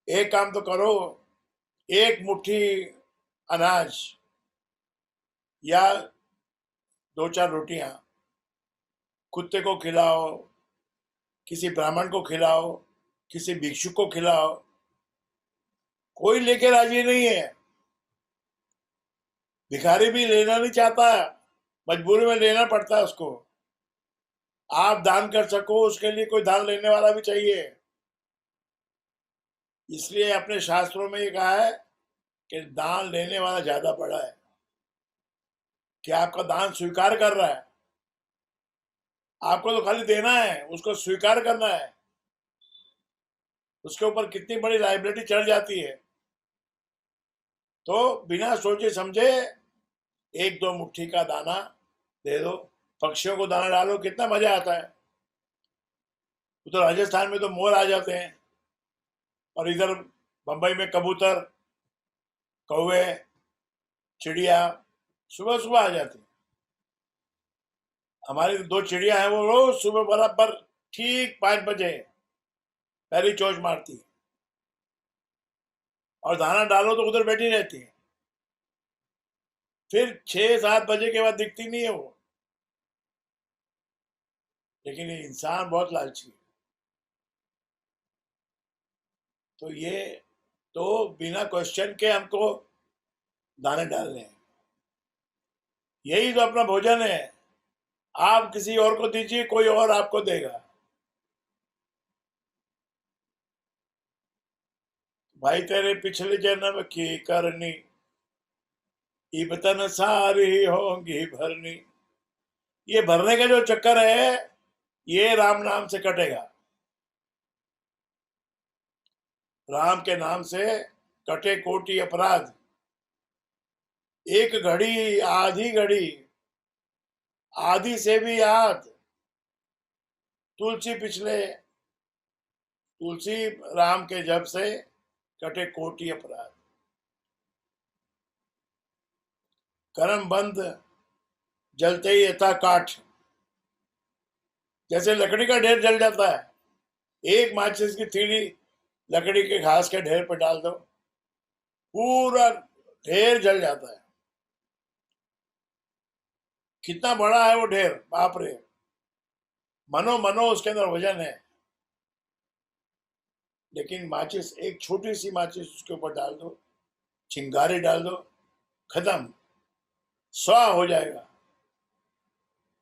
एक काम तो करो, एक मुट्ठी अनाज या 2-4 रोटियां कुत्ते को खिलाओ, किसी ब्राह्मण को खिलाओ, किसी भिक्षुक को खिलाओ। कोई लेके राजी नहीं है। भिखारी भी लेना नहीं चाहता, मजबूरी में लेना पड़ता है उसको। आप दान कर सको उसके लिए कोई दान लेने वाला भी चाहिए। इसलिए अपने शास्त्रों में ये कहा है कि दान लेने वाला ज्यादा बड़ा है, कि आपका दान स्वीकार कर रहा है। आपको तो खाली देना है, उसको स्वीकार करना है। उसके ऊपर कितनी बड़ी लाइबिलिटी चढ़ जाती है। तो बिना सोचे समझे एक दो मुट्ठी का दाना दे दो, पक्षियों को दाना डालो, कितना मजा आता है। तो राजस्थान में तो मोर आ जाते हैं, और इधर बंबई में कबूतर, कौवे, चिड़िया सुबह सुबह आ जाती हैं। हमारी दो चिड़िया हैं, वो रोज सुबह बराबर ठीक 5 बजे पहली चोंच मारती है, और दाना डालो तो उधर बैठी रहती है। फिर 6-7 बजे के बाद दिखती नहीं है वो। लेकिन ये इंसान बहुत लालची है। तो ये तो बिना क्वेश्चन के हमको दाने डालने हैं। यही तो अपना भोजन है। आप किसी और को दीजिए, कोई और आपको देगा। भाई तेरे पिछले जन्म की करनी, इबतन सारी होंगी भरनी। ये भरने का जो चक्कर है, ये राम नाम से कटेगा। राम के नाम से कटे कोटि अपराध। एक घड़ी, आधी घड़ी, आधी से भी याद, तुलसी पिछले, तुलसी राम के जप से कटे कोटि अपराध। कर्म बंद जलते ही यथा काठ। जैसे लकड़ी का ढेर जल जाता है, एक माचिस की तीली लकड़ी के घास के ढेर पर डाल दो, पूरा ढेर जल जाता है। कितना बड़ा है वो ढेर, बाप रे। मनो मनो उसके अंदर वजन है। लेकिन माचिस, एक छोटी सी माचिस उसके ऊपर डाल दो, चिंगारी डाल दो, खत्म, स्वा हो जाएगा।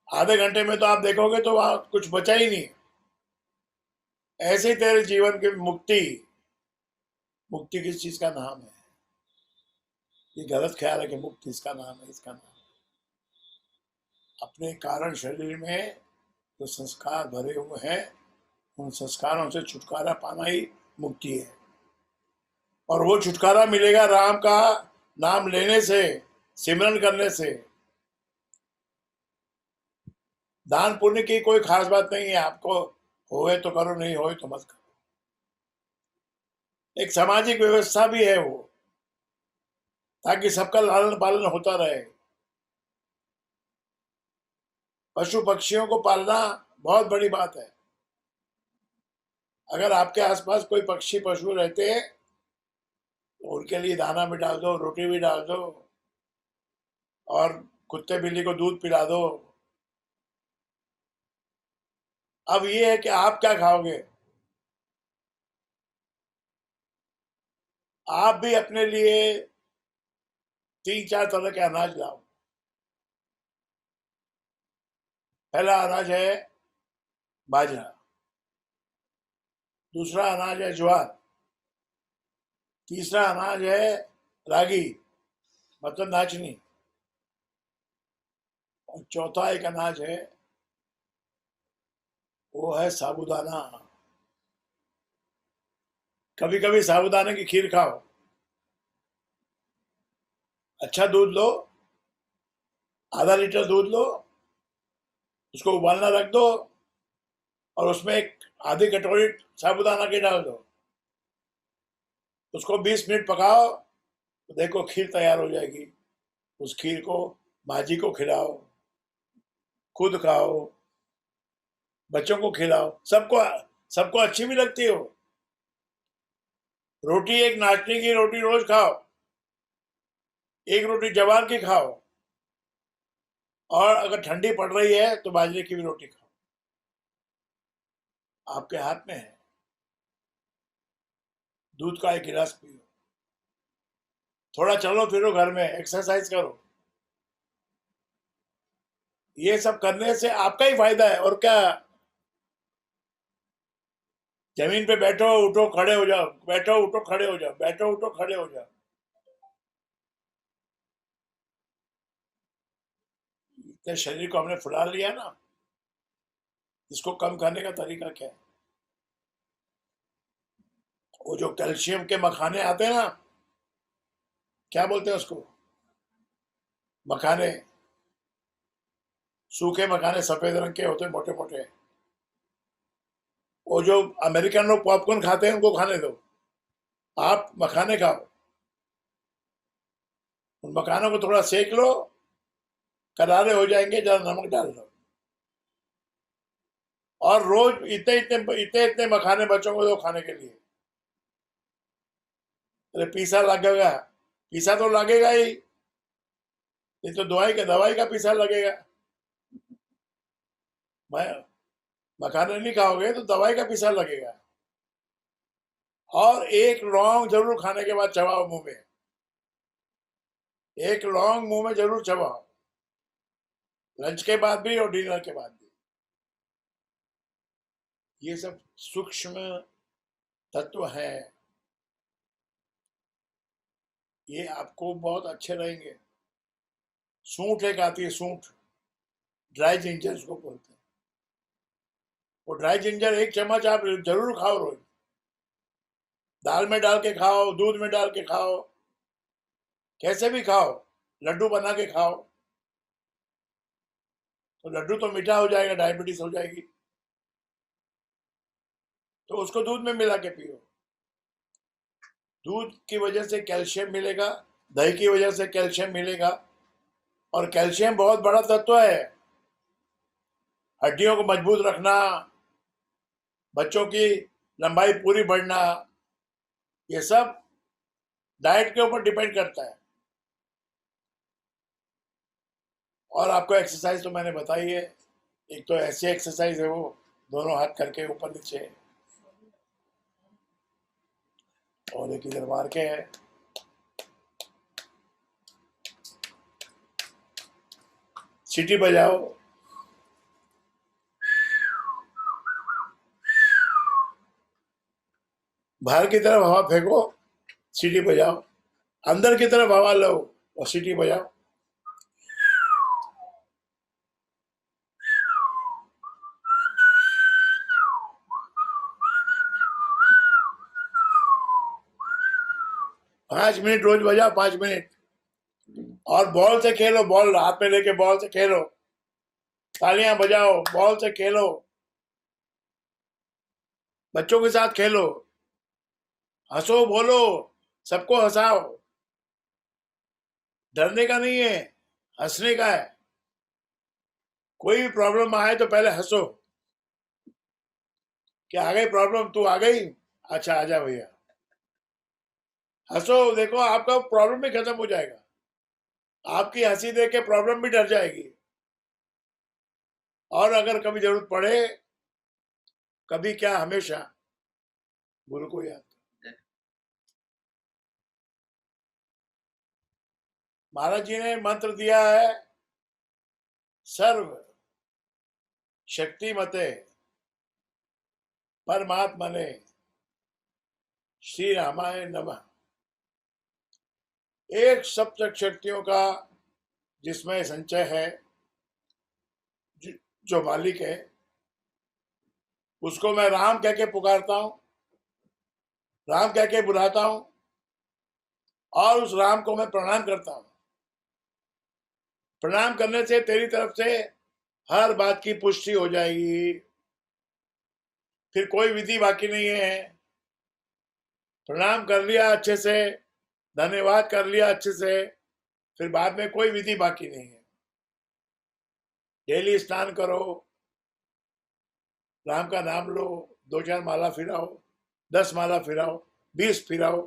आधे घंटे में तो आप देखोगे तो वहां कुछ बचा ही नहीं। ऐसे ही तेरे जीवन की मुक्ति। मुक्ति किस चीज का नाम है? ये गलत ख्याल है कि मुक्ति इसका नाम है, इसका नाम। अपने कारण शरीर में जो संस्कार भरे हुए हैं, उन संस्कारों से छुटकारा पाना ही मुक्ति है। और वो छुटकारा मिलेगा राम का नाम लेने से, सिमरन करने से। दान पुण्य की कोई खास बात नहीं है। आपको होए तो करो, नहीं होए तो मत करो। एक सामाजिक व्यवस्था भी है वो, ताकि सबका लालन पालन होता रहे। पशु पक्षियों को पालना बहुत बड़ी बात है। अगर आपके आसपास कोई पक्षी पशु रहते हैं तो उनके लिए दाना भी डाल दो, रोटी भी डाल दो, और कुत्ते बिल्ली को दूध पिला दो। अब ये है कि आप क्या खाओगे। आप भी अपने लिए 3-4 तरह के अनाज लाओ। पहला अनाज है बाजरा, दूसरा अनाज है ज्वार, तीसरा अनाज है रागी, मतलब नाचनी, और चौथा एक अनाज है, वो है साबूदाना। कभी कभी साबूदाने की खीर खाओ। अच्छा दूध लो, आधा लीटर दूध लो, उसको उबालना रख दो, और उसमें एक आधी कटोरी साबूदाना की डाल दो। उसको 20 मिनट पकाओ, तो देखो खीर तैयार हो जाएगी। उस खीर को माँ जी को खिलाओ, खुद खाओ, बच्चों को खिलाओ, सबको सबको अच्छी भी लगती हो। रोटी एक नाचनी की रोटी रोज खाओ, एक रोटी जवार की खाओ, और अगर ठंडी पड़ रही है तो बाजरे की भी रोटी खाओ। आपके हाथ में है। दूध का एक गिलास पियो, थोड़ा चलो फिरो घर में, एक्सरसाइज करो। ये सब करने से आपका ही फायदा है, और क्या। जमीन पे बैठो उठो खड़े हो जाओ, बैठो उठो खड़े हो जाओ, बैठो उठो खड़े हो जाओ। इतने शरीर को हमने फुला लिया ना। इसको कम करने का तरीका क्या है? वो जो कैल्शियम के मखाने आते हैं ना, क्या बोलते हैं उसको, मखाने, सूखे मखाने सफेद रंग के होते हैं, मोटे मोटे। वो जो अमेरिकन लोग पॉपकॉर्न खाते हैं उनको खाने दो, आप मखाने खाओ। उन मखानों को थोड़ा सेक लो, करारे हो जाएंगे, जरा नमक डाल लो, और रोज इतने इतने इतने इतने मखाने बच्चों को दो खाने के लिए। अरे पीसा लगेगा, पीसा तो लगेगा ही, नहीं तो दवाई का पीसा लगेगा। मैं मखाने नहीं खाओगे तो दवाई का पीसा लगेगा। और एक लौंग जरूर खाने के बाद चबाओ मुंह में, एक लौंग मुंह में जरूर चबाओ, लंच के बाद भी और डिनर के बाद भी। ये सब सूक्ष्म तत्व हैं, ये आपको बहुत अच्छे रहेंगे। सूंठ एक आती है, सूंठ, ड्राई जिंजर उसको बोलते हैं। वो ड्राई जिंजर एक चम्मच आप जरूर खाओ रोज, दाल में डाल के खाओ, दूध में डाल के खाओ, कैसे भी खाओ, लड्डू बना के खाओ। तो लड्डू तो मीठा हो जाएगा, डायबिटीज हो जाएगी, तो उसको दूध में मिला के पियो। दूध की वजह से कैल्शियम मिलेगा, दही की वजह से कैल्शियम मिलेगा, और कैल्शियम बहुत बड़ा तत्व है, हड्डियों को मजबूत रखना, बच्चों की लंबाई पूरी बढ़ना, ये सब डाइट के ऊपर डिपेंड करता है। और आपको एक्सरसाइज तो मैंने बताई है, एक तो ऐसी एक्सरसाइज है वो, दोनों हाथ करके ऊपर नीचे, और एक इधर मार के है। सीटी बजाओ, बाहर की तरफ हवा फेंको, सीटी बजाओ, अंदर की तरफ हवा लो और सीटी बजाओ। 5 मिनट रोज बजाओ, 5 मिनट। और बॉल से खेलो, बॉल हाथ में लेके बॉल से खेलो, तालियां बजाओ, बॉल से खेलो, बच्चों के साथ खेलो, हंसो बोलो, सबको हंसाओ। डरने का नहीं है, हंसने का है। कोई भी प्रॉब्लम आए तो पहले हंसो, क्या आ गई प्रॉब्लम, तू आ गई, अच्छा आजा भैया, हंसो, देखो आपका प्रॉब्लम भी खत्म हो जाएगा, आपकी हंसी देख के प्रॉब्लम भी डर जाएगी। और अगर कभी जरूरत पड़े, कभी क्या हमेशा, गुरु को याद। महाराज जी ने मंत्र दिया है, सर्व शक्तिमते परमात्मने श्री रामाय नमः। एक सप्त शक्तियों का जिसमें संचय है, जो मालिक है, उसको मैं राम कह के पुकारता हूं, राम कह के बुलाता हूं, और उस राम को मैं प्रणाम करता हूं। प्रणाम करने से तेरी तरफ से हर बात की पुष्टि हो जाएगी, फिर कोई विधि बाकी नहीं है। प्रणाम कर लिया अच्छे से, धन्यवाद कर लिया अच्छे से, फिर बाद में कोई विधि बाकी नहीं है। डेली स्नान करो, राम का नाम लो, 2-4 माला फिराओ, 10 माला फिराओ, 20 फिराओ,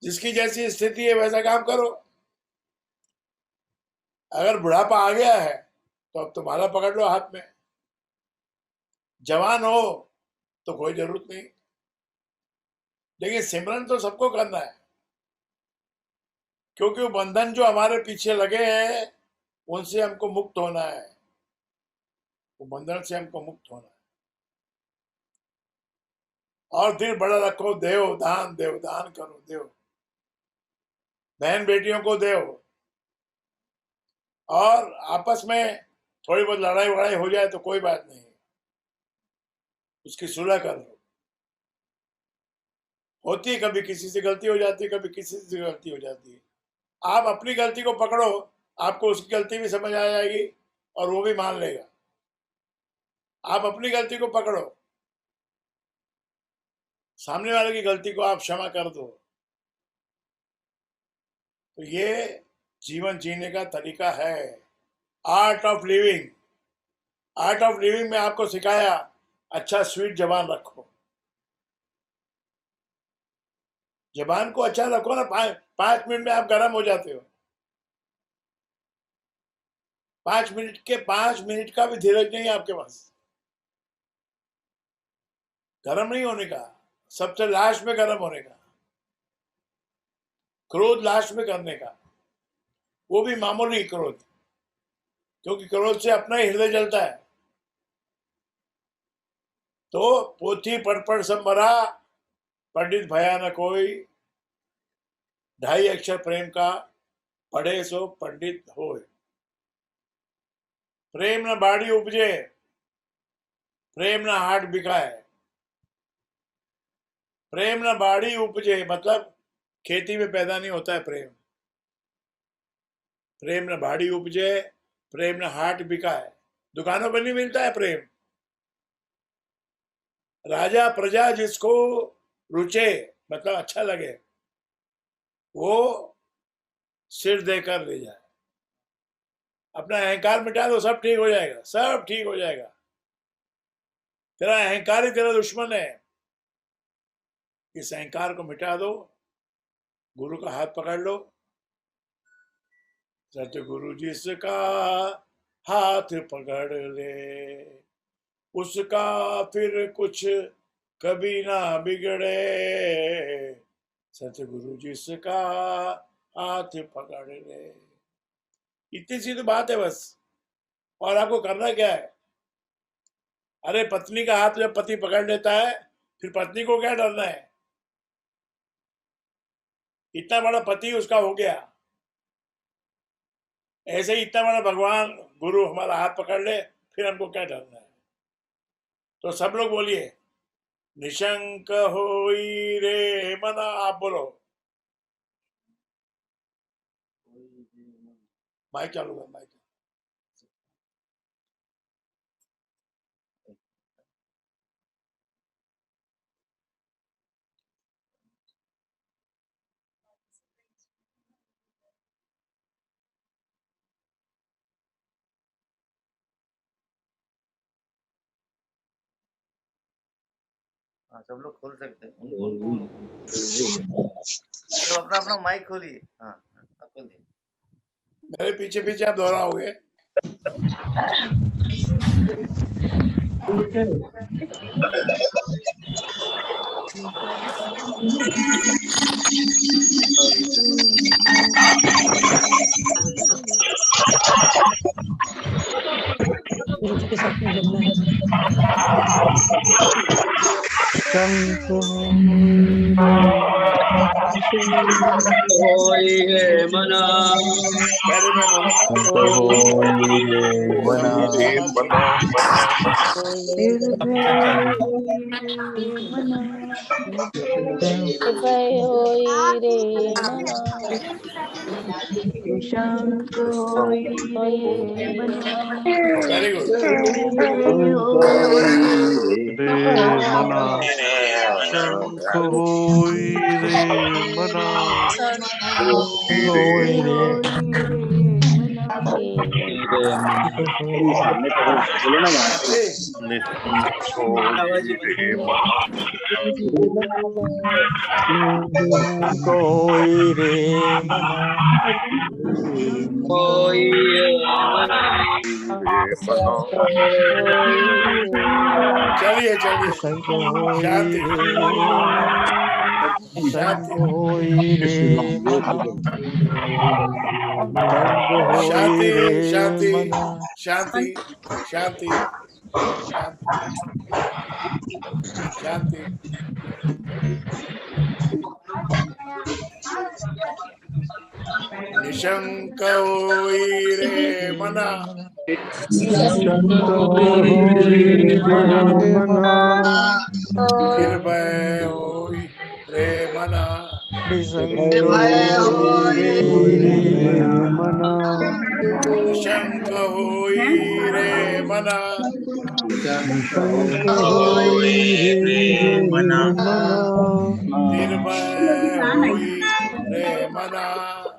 जिसकी जैसी स्थिति है वैसा काम करो। अगर बुढ़ापा आ गया है तो अब तो माला पकड़ लो हाथ में, जवान हो तो कोई जरूरत नहीं, लेकिन सिमरन तो सबको करना है, क्योंकि वो बंधन जो हमारे पीछे लगे हैं उनसे हमको मुक्त होना है, वो बंधन से हमको मुक्त होना है। और दिल बड़ा रखो, देव दान करो, देव बहन बेटियों को देव। और आपस में थोड़ी बहुत लड़ाई वड़ाई हो जाए तो कोई बात नहीं, उसकी सुलह कर लो। होती है, कभी किसी से गलती हो जाती है, कभी किसी से गलती हो जाती है। आप अपनी गलती को पकड़ो, आपको उसकी गलती भी समझ आ जाएगी और वो भी मान लेगा। आप अपनी गलती को पकड़ो, सामने वाले की गलती को आप क्षमा कर दो, तो ये जीवन जीने का तरीका है। Art of living. Art of living में आपको सिखाया, अच्छा स्वीट जबान रखो, जबान को अच्छा रखो ना। 5 मिनट में आप गर्म हो जाते हो। 5 मिनट का भी धीरज नहीं है आपके पास, गर्म नहीं होने का, सबसे लास्ट में गर्म होने का, क्रोध लास्ट में करने का, वो भी मामूली क्रोध, क्योंकि क्रोध से अपना ही हृदय जलता है। तो पोथी पढ़ सब मरा, पंडित भया न कोई, 2.5 अक्षर प्रेम का, पढ़े सो पंडित होए। प्रेम न बाड़ी उपजे, प्रेम न हाट बिकाए। प्रेम न बाड़ी उपजे मतलब खेती में पैदा नहीं होता है प्रेम। प्रेम न बाड़ी उपजे, प्रेम न हाट बिकाए, दुकानों पर नहीं मिलता है प्रेम। राजा प्रजा जिसको रुचे मतलब अच्छा लगे, वो सिर देकर ले जाए। अपना अहंकार मिटा दो, सब ठीक हो जाएगा, सब ठीक हो जाएगा। तेरा अहंकार ही तेरा दुश्मन है। इस अहंकार को मिटा दो, गुरु का हाथ पकड़ लो। सतगुरु जिसका हाथ पकड़ ले, उसका फिर कुछ कभी ना बिगड़े। सतगुरु जिसका हाथ पकड़ ले, इतनी सी तो बात है बस। और आपको करना क्या है? अरे पत्नी का हाथ जब पति पकड़ लेता है, फिर पत्नी को क्या डरना है? इतना बड़ा पति उसका हो गया, ऐसे ही इतना बड़ा भगवान गुरु हमारा हाथ पकड़ ले, फिर हमको क्या डरना है? तो सब लोग बोलिए, निशंक होई रे मना। आप बोलो, माइक चालू कर, माइक। हाँ, सब लोग खोल सकते हैं। तो अपना अपना माइक खोलिए। हाँ, आप खोलिए। मेरे पीछे पीछे आप दोहराओगे। के साथ में जमना है। होई रे मना, पहले मैं बोलूंगा, होई रे मना, निर्भय होई रे मना, शंक होई रे मना, वेरी गुड। मना, शंख होई रे मना, होई रे निशंक होई रे मना, होई रे मना, होई रे मना, चलिए चलिए, शांति शांति शांति शांति शांति शांति शांति। निशंक होई रे मना, निर्भय होई रे मना निर्भय होई रे मना निशंक होई रे मना निशंक होई रे मना निर्भय होई रे मना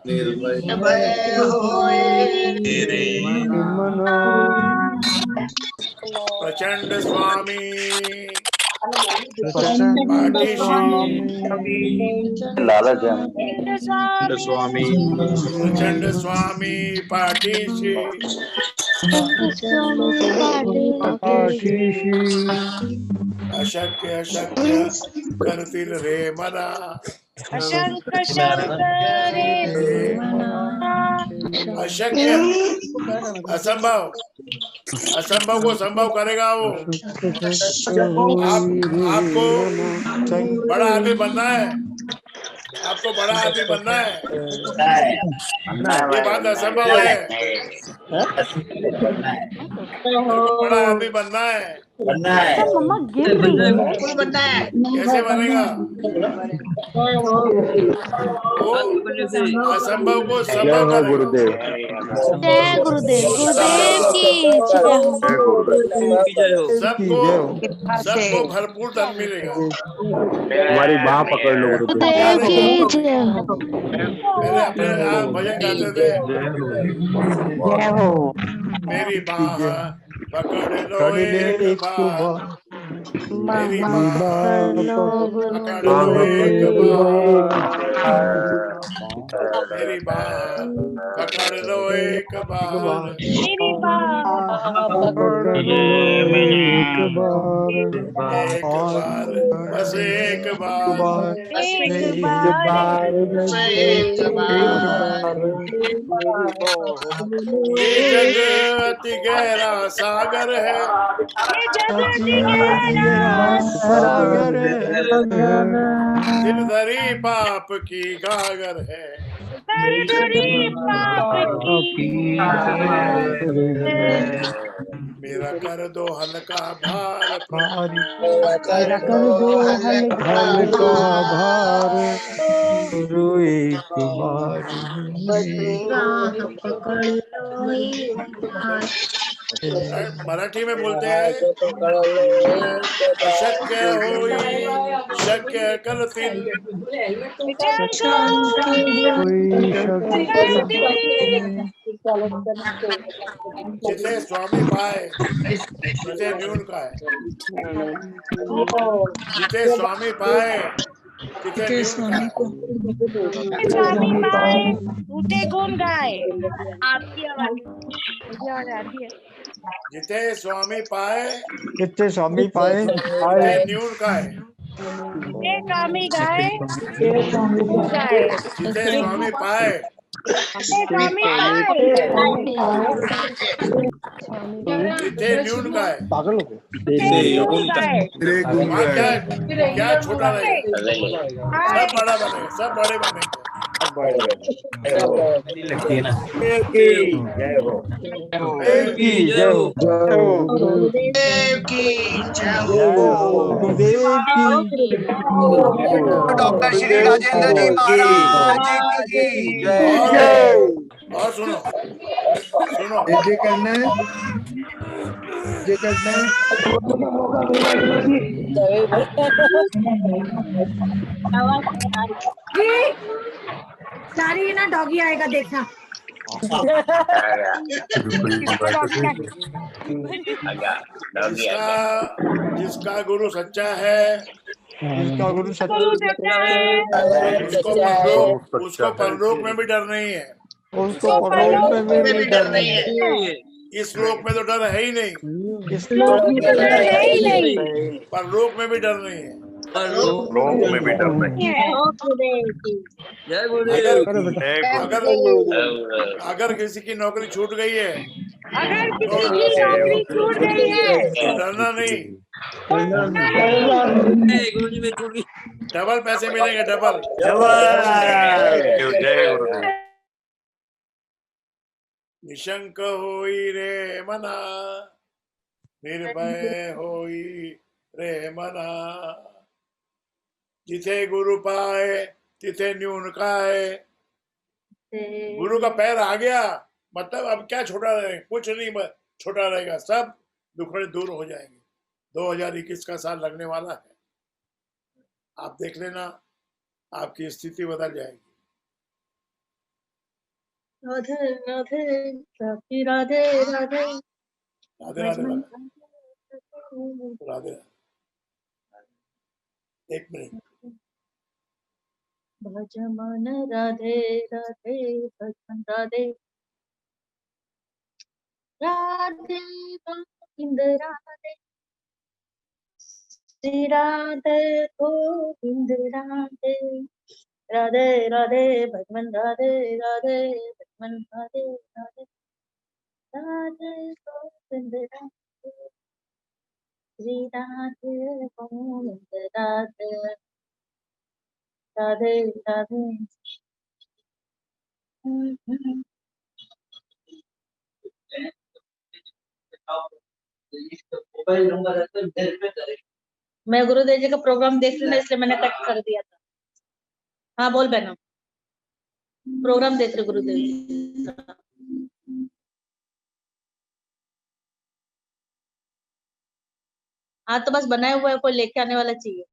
निर्भय होई रे मना प्रचंड स्वामी प्रचंड पाठीशी स्वामी प्रचंड स्वामी पाठीशी पाठीशी अशक्य अशक्य करतील रे मना अशंक शंकरे अशक्य असंभव असंभव को संभव करेगा वो। आपको बड़ा आदमी बनना है, आपको बड़ा आदमी बनना है, ये बात असंभव है। बड़ा आदमी बनना है, मम्मा गिर रही है। कैसे बनेगा? वो असंभव को जय संभव हो करेगा। गुरुदेव जय गुरुदेव, गुरुदेव की जय हो। जय गुरुदेव सबको सबको भरपूर धन मिलेगा। हमारी बाह पकड़ लो गुरुदेव गुरुदेव की जय हो। मेरे अपने आप भजन गाते थे, जय हो मेरी बाह पकड़ लो कर ले एक एक बार, बार मेरी बाह पकड़ लो एक बार, मेरी बाह पकड़ लो एक बार, मेरी बात पकड़ लो एक बार एक बार बस एक बार। एक एक बार बार ये जग अति गहरा सागर है, सागर दिल धरी पाप की गागर है। मेरा कर दो हल्का भार भारी मेरा कर दो हल्का हल्का भार रो एक बार मराठी में बोलते हैं, अशक्य होई शक्य करतील, कोई शक्ति जिथे स्वामी पाय तिथे न्यून काय, जिथे स्वामी पाय तिथे न्यून काय। स्वामी पाए उठे गुण गाए। आपकी आवाज मुझे आवाज आती है। जिथे स्वामी पाय जितने स्वामी पाए तिथे न्यून काय, ये कामी गाए गाए। जिथे स्वामी पाय स्वामी पाए तिथे न्यून काय। पागल हो वहाँ क्या क्या छोटा रहेगा, सब बड़ा बनेगा, सब बड़े बनेंगे। डॉक्टर श्री राजेंद्र जी महाराज की जय। और सुनो सुनो, जे करना है जे करना है सारी ना डॉगी आएगा देखना। जिसका गुरु सच्चा है, जिसका गुरु सच्चा उसको परलोक में भी डर नहीं है, उसको परलोक में भी डर नहीं है। इस लोक में तो डर है ही नहीं, इस लोक में तो डर है ही नहीं, परलोक में भी डर नहीं है। लोग में भी डर नहीं। अगर किसी की नौकरी छूट गई है, डरना नहीं, डबल पैसे मिलेंगे, डबल। जय गुरुदेव। निशंक होई रे मना, निर्भय होई रे मना, जिथे गुरु पाए तिथे न्यून काए। गुरु का पैर आ गया मतलब अब क्या छोटा रहेगा, कुछ नहीं छोटा रहेगा, सब दुखड़े दूर हो जाएंगे। 2021 का साल लगने वाला है, आप देख लेना, आपकी स्थिति बदल जाएगी। राधे राधे राधे राधे राधे राधे राधे राधे। एक मिनट। भजमन राधे राधे भजमन राधे राधे गोविंद राधे श्री राधे गोविंद राधे राधे राधे भजमन राधे राधे भजमन राधे राधे राधे गोविंद राधे श्री राधे गोविंद राधे राधे राधे। मोबाइल नंबर है तो देर पे करे। मैं गुरुदेव जी का प्रोग्राम देख रही हूँ इसलिए मैंने कट कर दिया था। हाँ बोल बहना, प्रोग्राम देख रहे गुरुदेव जी। हाँ तो बस बनाए हुआ है, कोई लेके आने वाला चाहिए।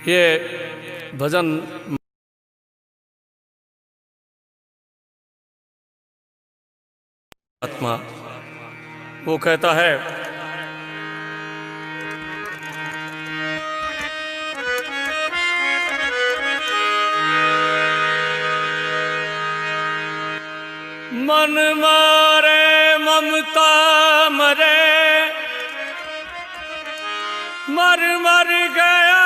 ये भजन आत्मा वो कहता है, मन मारे ममता मरे, मर मर गया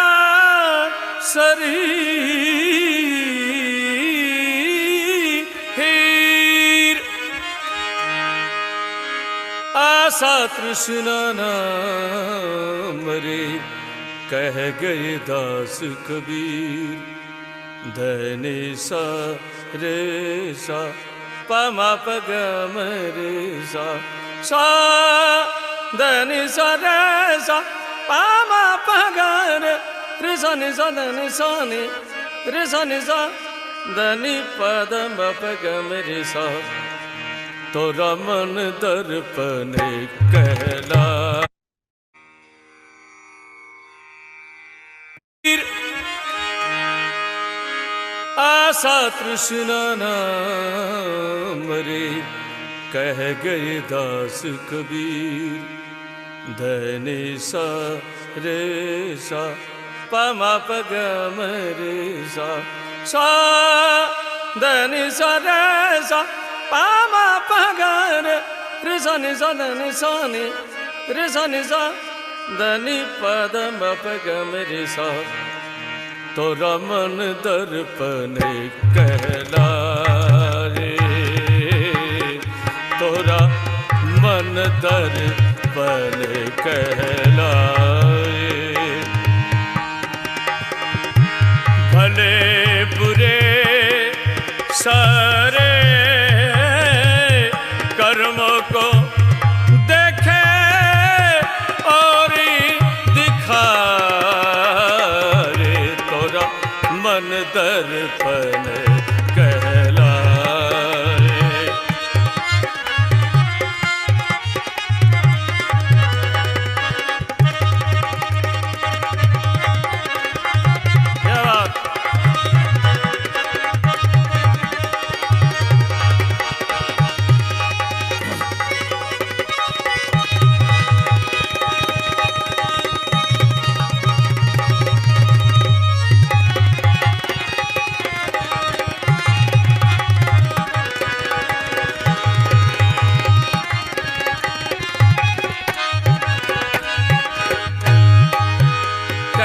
शरीर, आशा तृष्णा न मरे, कह गए दास कबीर। धने सा रे सा पमा पग मरे सा, सा धनि सा रे सा पमा पग रे सा नि सा धनि सा नि रे सा नि सा धनि पद म पग मरे सा। तो रमन दर्पण कहला आशा तृष्णा न मरे, कह गए दास कबीर। धने सा रे सा पमा पग मरे सा, सा धनि सा रे सा पमा पग रे सा नि सा धनि सा नि रे सा नि सा धनि पद म पग मरे सा। तो रमन दर्पण कहला रे, तोरा मन दर्पण कहला रे। भले बुरे सारे कर्मों को देखे और दिखा, मन दर्पण कहला रे। क्या बात।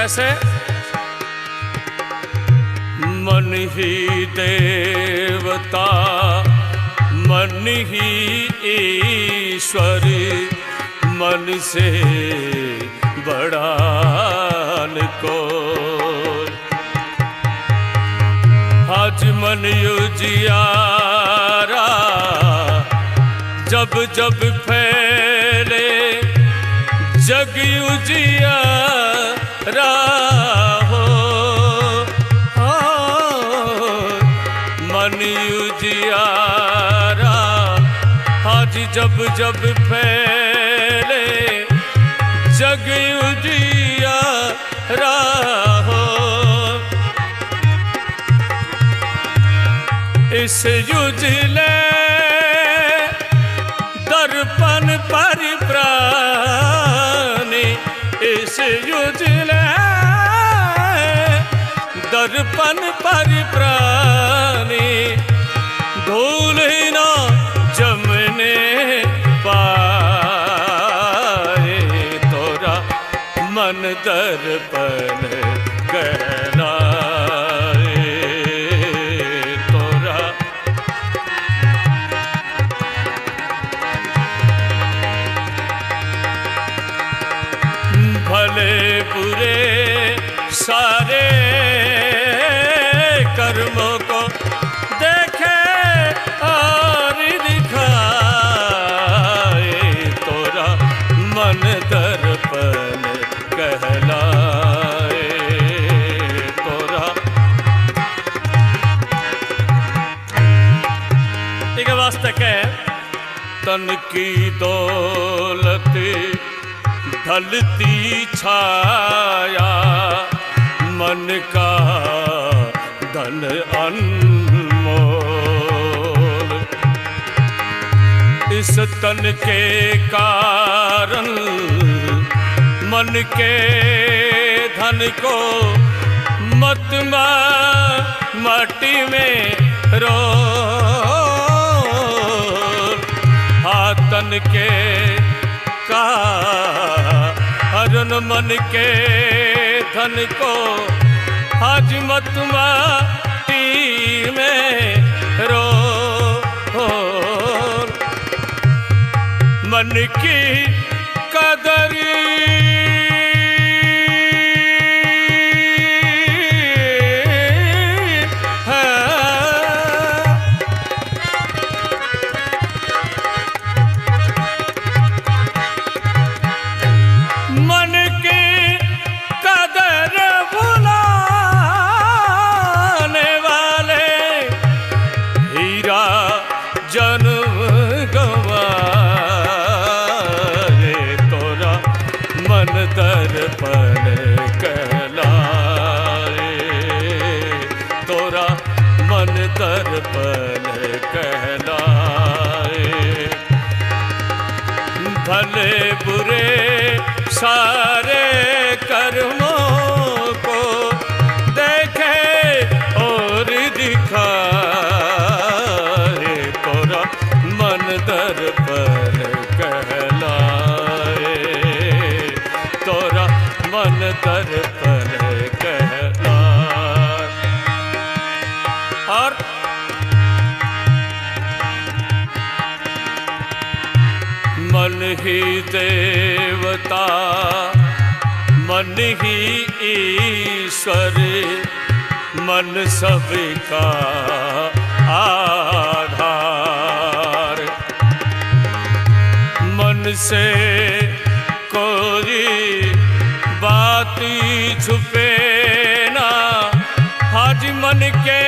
कैसे? मन ही देवता मन ही ईश्वर, मन से बड़ा न कोई। आज मन उजियारा जब जब फैले, जग उजियारा हो। मन उजियारा आज जब जब फैले, जग उजियारा हो। इस उजले दर्पण परिप्राणी, इस उजले दर्पण परिप्राणी, धूल न जमने पाए। तोरा मन दर्पण कहलाए। तोरा भले बुरे सारे कर्मों को देखे और दिखाए। तोरा मन दर्पण कहलाए। तोरा एक वास्ते के तन की दौलत ढलती छाया, मन का धन अनमोल। इस तन के कारण मन के धन को मत माटी में रोल। हाँ तन के कारण मन के धन को आज मत माटी में रो। मन की कदर है, मन की कदर भुलाने वाले हीरा जन्म गंवाए। तोरा मन दर्पण कहलाए। तोरा मन दर्पण कहलाए। भले बुरे सारे कर्मों को देखे और दिखाए। तोरा मन दर्पण कहलाए। तोरा मन दर्पण कहलाए। और मन ही देवता मन ही ईश्वर, मन सबका आधार। मन से कोई बात छुपे ना, आज मन के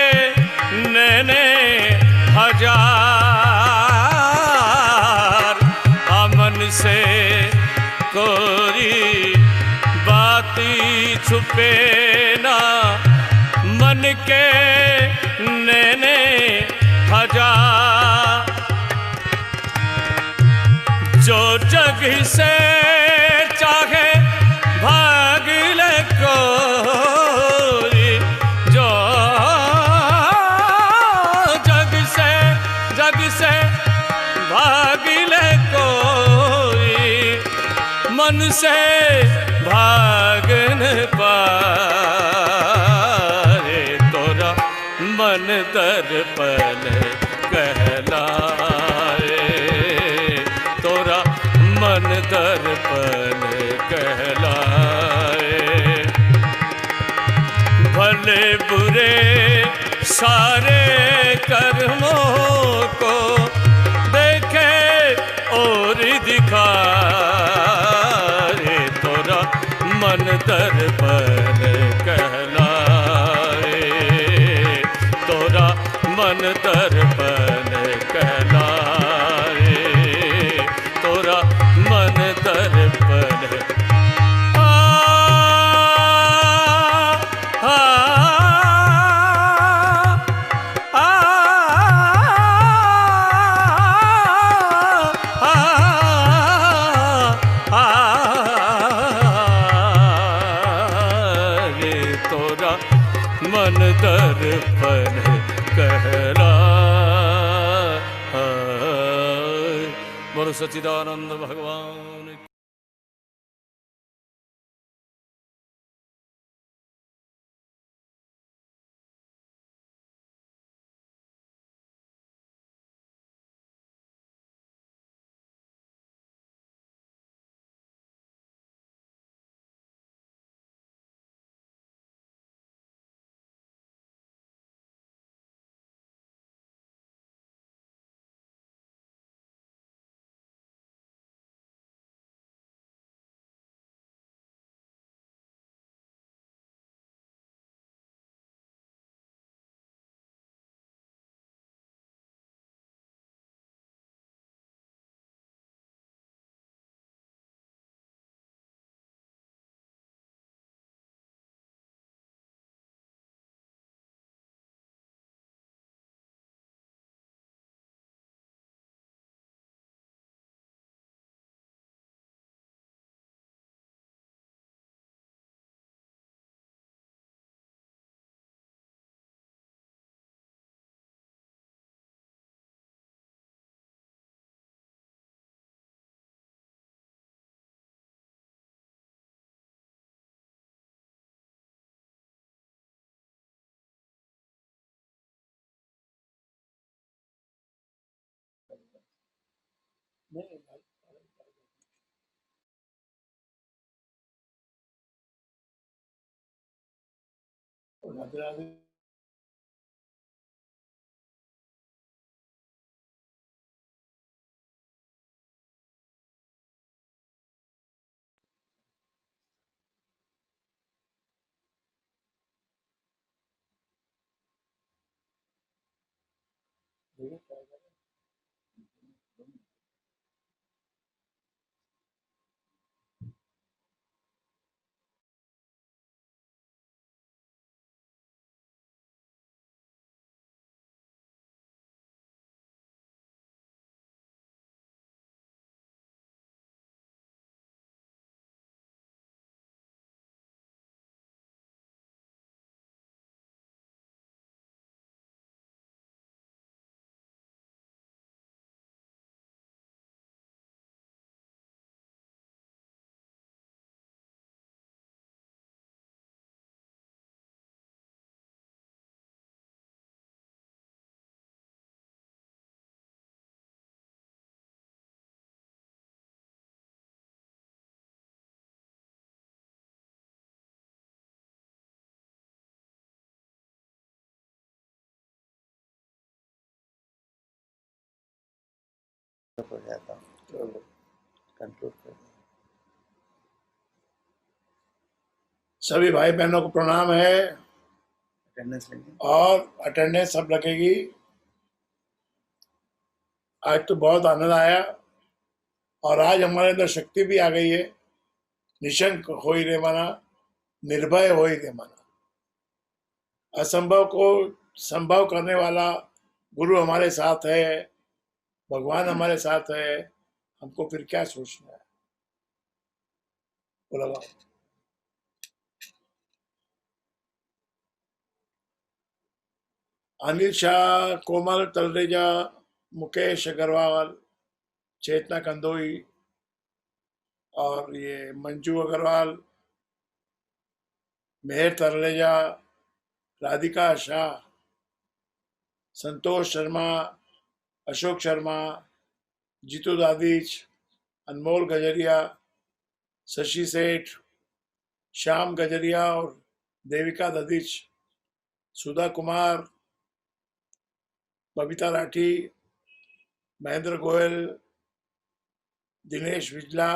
नैने हजार। मन से कोई बात छुपे ना, मन के नैने हजार। जो जग से चाहे भाग ले कोई, जो जग से भाग ले कोई, मन से भाग न पाए, तोरा मन दर्पण कहलाए, तोरा मन दर्पण कहलाए। भले बुरे सारे कर्मों को देखे और दिखाए, तोरा मन दर्पण कहलाए, तोरा मन दर्पण कहलाए, तोरा मन दर्पण। मन दर्पण कहला। बोलो सच्चिदानंद भगवान। राधे राधे। हो जाता हूँ, कंट्रोल कर। सभी भाई बहनों को प्रणाम है अटेंडेंस लेंगे और अटेंडेंस सब लगेगी। आज तो बहुत आनंद आया और आज हमारे अंदर शक्ति भी आ गई है। निशंक हो ही रे माना, निर्भय हो ही रे माना। असंभव को संभव करने वाला गुरु हमारे साथ है, भगवान हमारे साथ है, हमको फिर क्या सोचना है। बोला अनिल शाह, कोमल तलरेजा, मुकेश अग्रवाल, चेतना कंदोई, और ये मंजू अग्रवाल, मेहर तरलेजा, राधिका शाह, संतोष शर्मा, अशोक शर्मा, जीतू दादीच, अनमोल गजरिया, शशि सेठ, श्याम गजरिया और देविका ददीच, सुधा कुमार, बबीता राठी, महेंद्र गोयल, दिनेश विजला,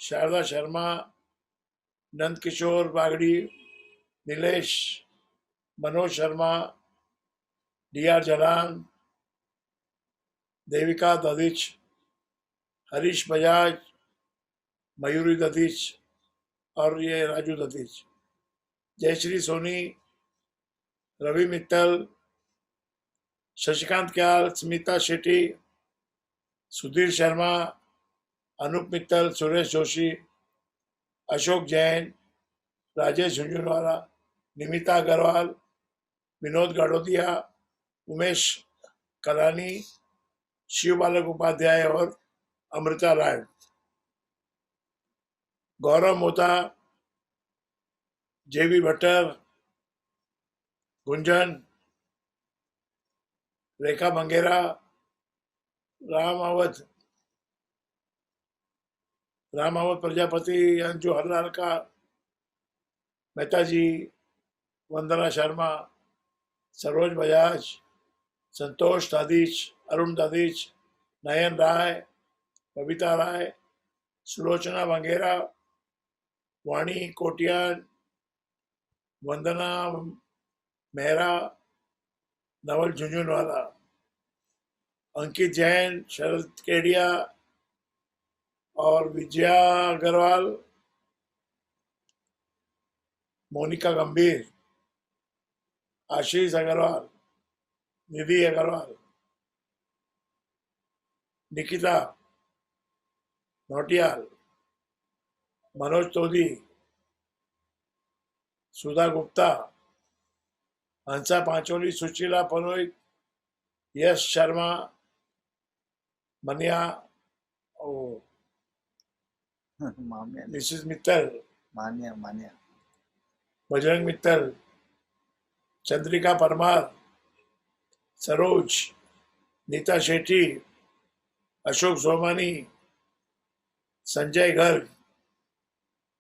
शारदा शर्मा, नंद किशोर बागड़ी, नीलेश, मनोज शर्मा, डीआर जलान, देविका ददीच, हरीश बजाज, मयूरी ददीच और ये राजू ददीच, जयश्री सोनी, रवि मित्तल, शशिकांत क्याल, स्मिता शेट्टी, सुधीर शर्मा, अनूप मित्तल, सुरेश जोशी, अशोक जैन, राजेश झुंझुनवाला, निमिता अग्रवाल, विनोद गाड़ोदिया, उमेश कलानी, शिव बालक उपाध्याय और अमृता राय। गौरव मोता, जेबी भट्टर, गुंजन, रेखा मंगेरा, राम अवध प्रजापति, अंजू हरलाल का, मेहता जी, वंदना शर्मा, सरोज बजाज, संतोष दादीच, अरुण दादीच, नयन राय, बबीता राय, सुलोचना मंगेरा, वाणी कोटियान, वंदना मेहरा, नवल झुंझुनवाला, अंकित जैन, शरद केडिया और विजया अग्रवाल, मोनिका गंभीर, आशीष अग्रवाल, निधि अग्रवाल, निकिता नोटियाल, मनोज तोदी, सुधा गुप्ता, हंसा पांचोली, सुशीला पनोई, यश शर्मा, मनिया, मान्या मिसेस मित्तल, मान्या मान्या बजरंग मित्तल, चंद्रिका परमार, सरोज, नीता शेट्टी, अशोक सोमानी, संजय गर्ग,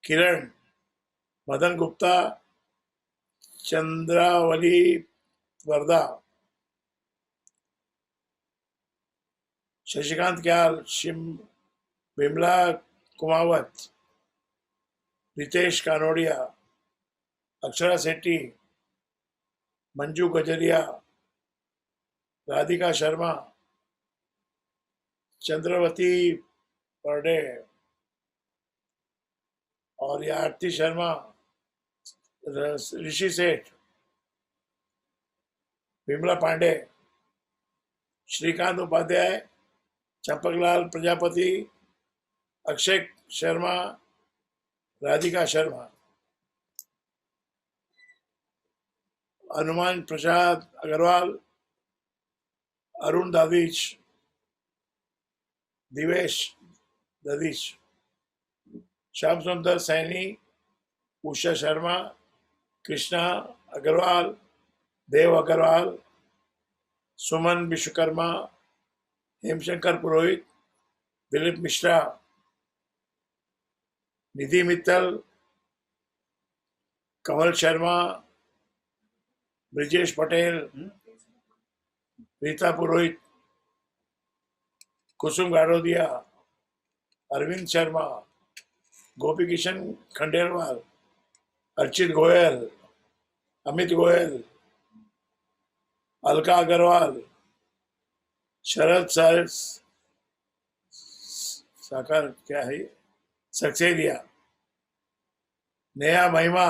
किरण, मदन गुप्ता, चंद्रावली वर्दा, शशिकांत क्याल, विमला कुमावत, रितेश कानोडिया, अक्षरा सेट्टी, मंजू गजरिया, राधिका शर्मा, चंद्रवती परडे और ये आरती शर्मा, ऋषि सेठ, विमला पांडे, श्रीकांत उपाध्याय, चंपकलाल प्रजापति, अक्षय शर्मा, राधिका शर्मा, हनुमान प्रसाद अग्रवाल, अरुण दादीच, दिवेश ददीच, श्याम सुंदर सैनी, उषा शर्मा, कृष्णा अग्रवाल, देव अग्रवाल, सुमन विश्वकर्मा, हेमशंकर पुरोहित, दिलीप मिश्रा, निधि मित्तल, कमल शर्मा, ब्रिजेश पटेल, रीता पुरोहित, कुसुम गाड़ोदिया, अरविंद शर्मा, गोपी किशन खंडेलवाल, अर्चित गोयल, अमित गोयल, अलका अग्रवाल, शरद साकार क्या है सक्सेरिया, नेहा महिमा,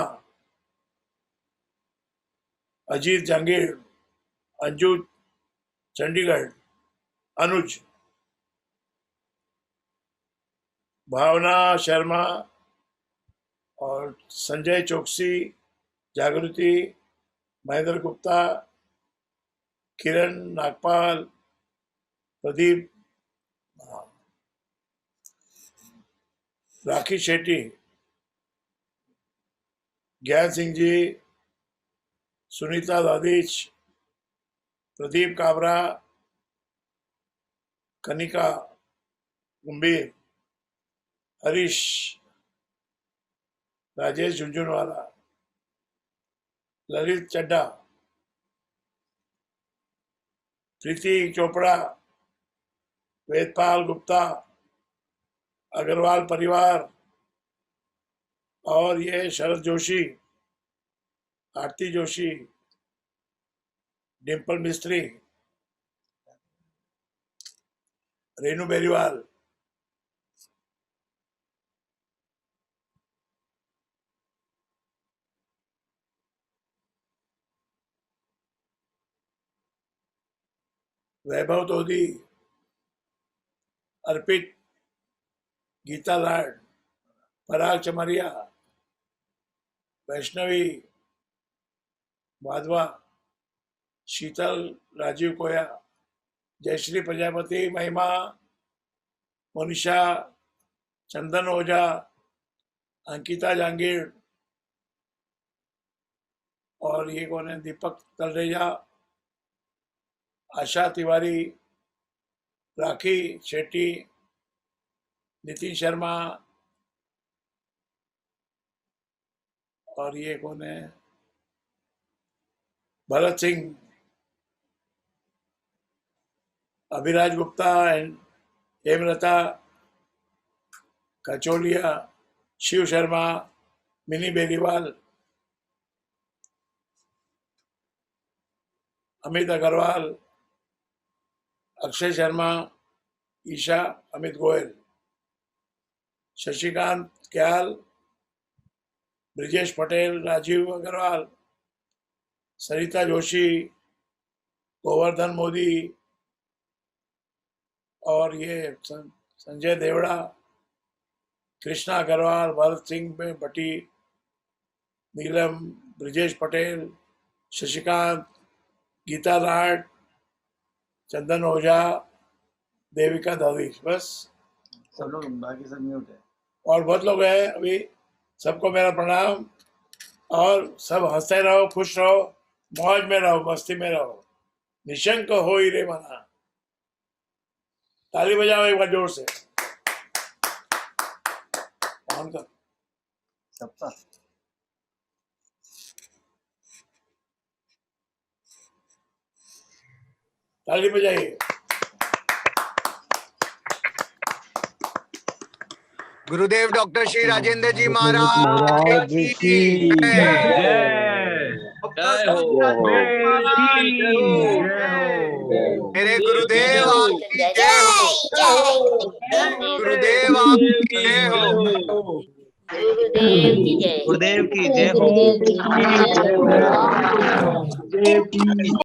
अजीत जंगीर, अंजू चंडीगढ़, अनुज, भावना शर्मा और संजय चौकसी, जागृति, महेंद्र गुप्ता, किरण नागपाल, प्रदीप, राखी शेट्टी, ज्ञान सिंह जी, सुनीता दादीच, प्रदीप काबरा, कनिका गंभीर, हरीश, राजेश झुंझुनवाला, ललित चड्डा, प्रीति चोपड़ा, वेदपाल गुप्ता, अग्रवाल परिवार, और ये शरद जोशी, आरती जोशी, डिम्पल मिस्त्री, रेनू बेरीवाल, वैभव तोदी, अर्पित, गीता लाड, पराग चमरिया, वैष्णवी माधवा, शीतल, राजीव कोया, जयश्री प्रजापति, महिमा, मोनिशा, चंदन ओझा, अंकिता जहांगीर, और ये कौन है, दीपक तलरेजा, आशा तिवारी, राखी शेट्टी, नितिन शर्मा, और ये कौन है, भरत सिंह, अभिराज गुप्ता एंड हेमलता कचोलिया, शिव शर्मा, मिनी बेरीवाल, अमित अग्रवाल, अक्षय शर्मा, ईशा, अमित गोयल, शशिकांत क्याल, ब्रिजेश पटेल, राजीव अग्रवाल, सरिता जोशी, गोवर्धन मोदी, और ये संजय देवड़ा, कृष्णा अग्रवाल, भरत सिंह भट्टी, नीलम, ब्रिजेश पटेल, शशिकांत, गीता लाड, चंदन ओझा, देविका दादीश, बस सब लोग, बाकी सब म्यूट है। और बहुत लोग हैं अभी। सबको मेरा प्रणाम, और सब हंसते रहो, खुश रहो, मौज में रहो, मस्ती में रहो, निशंक हो ही रे मना। ताली बजाओ एक बार जोर से। ऑन कर सबका ताली बजाइए। गुरुदेव डॉक्टर श्री राजेंद्र जी महाराज की मेरे गुरुदेव आपकी जय हो। गुरुदेव आपकी जय हो। गुरुदेव की जय। गुरुदेव की जय हो। गुरुदेव की जय।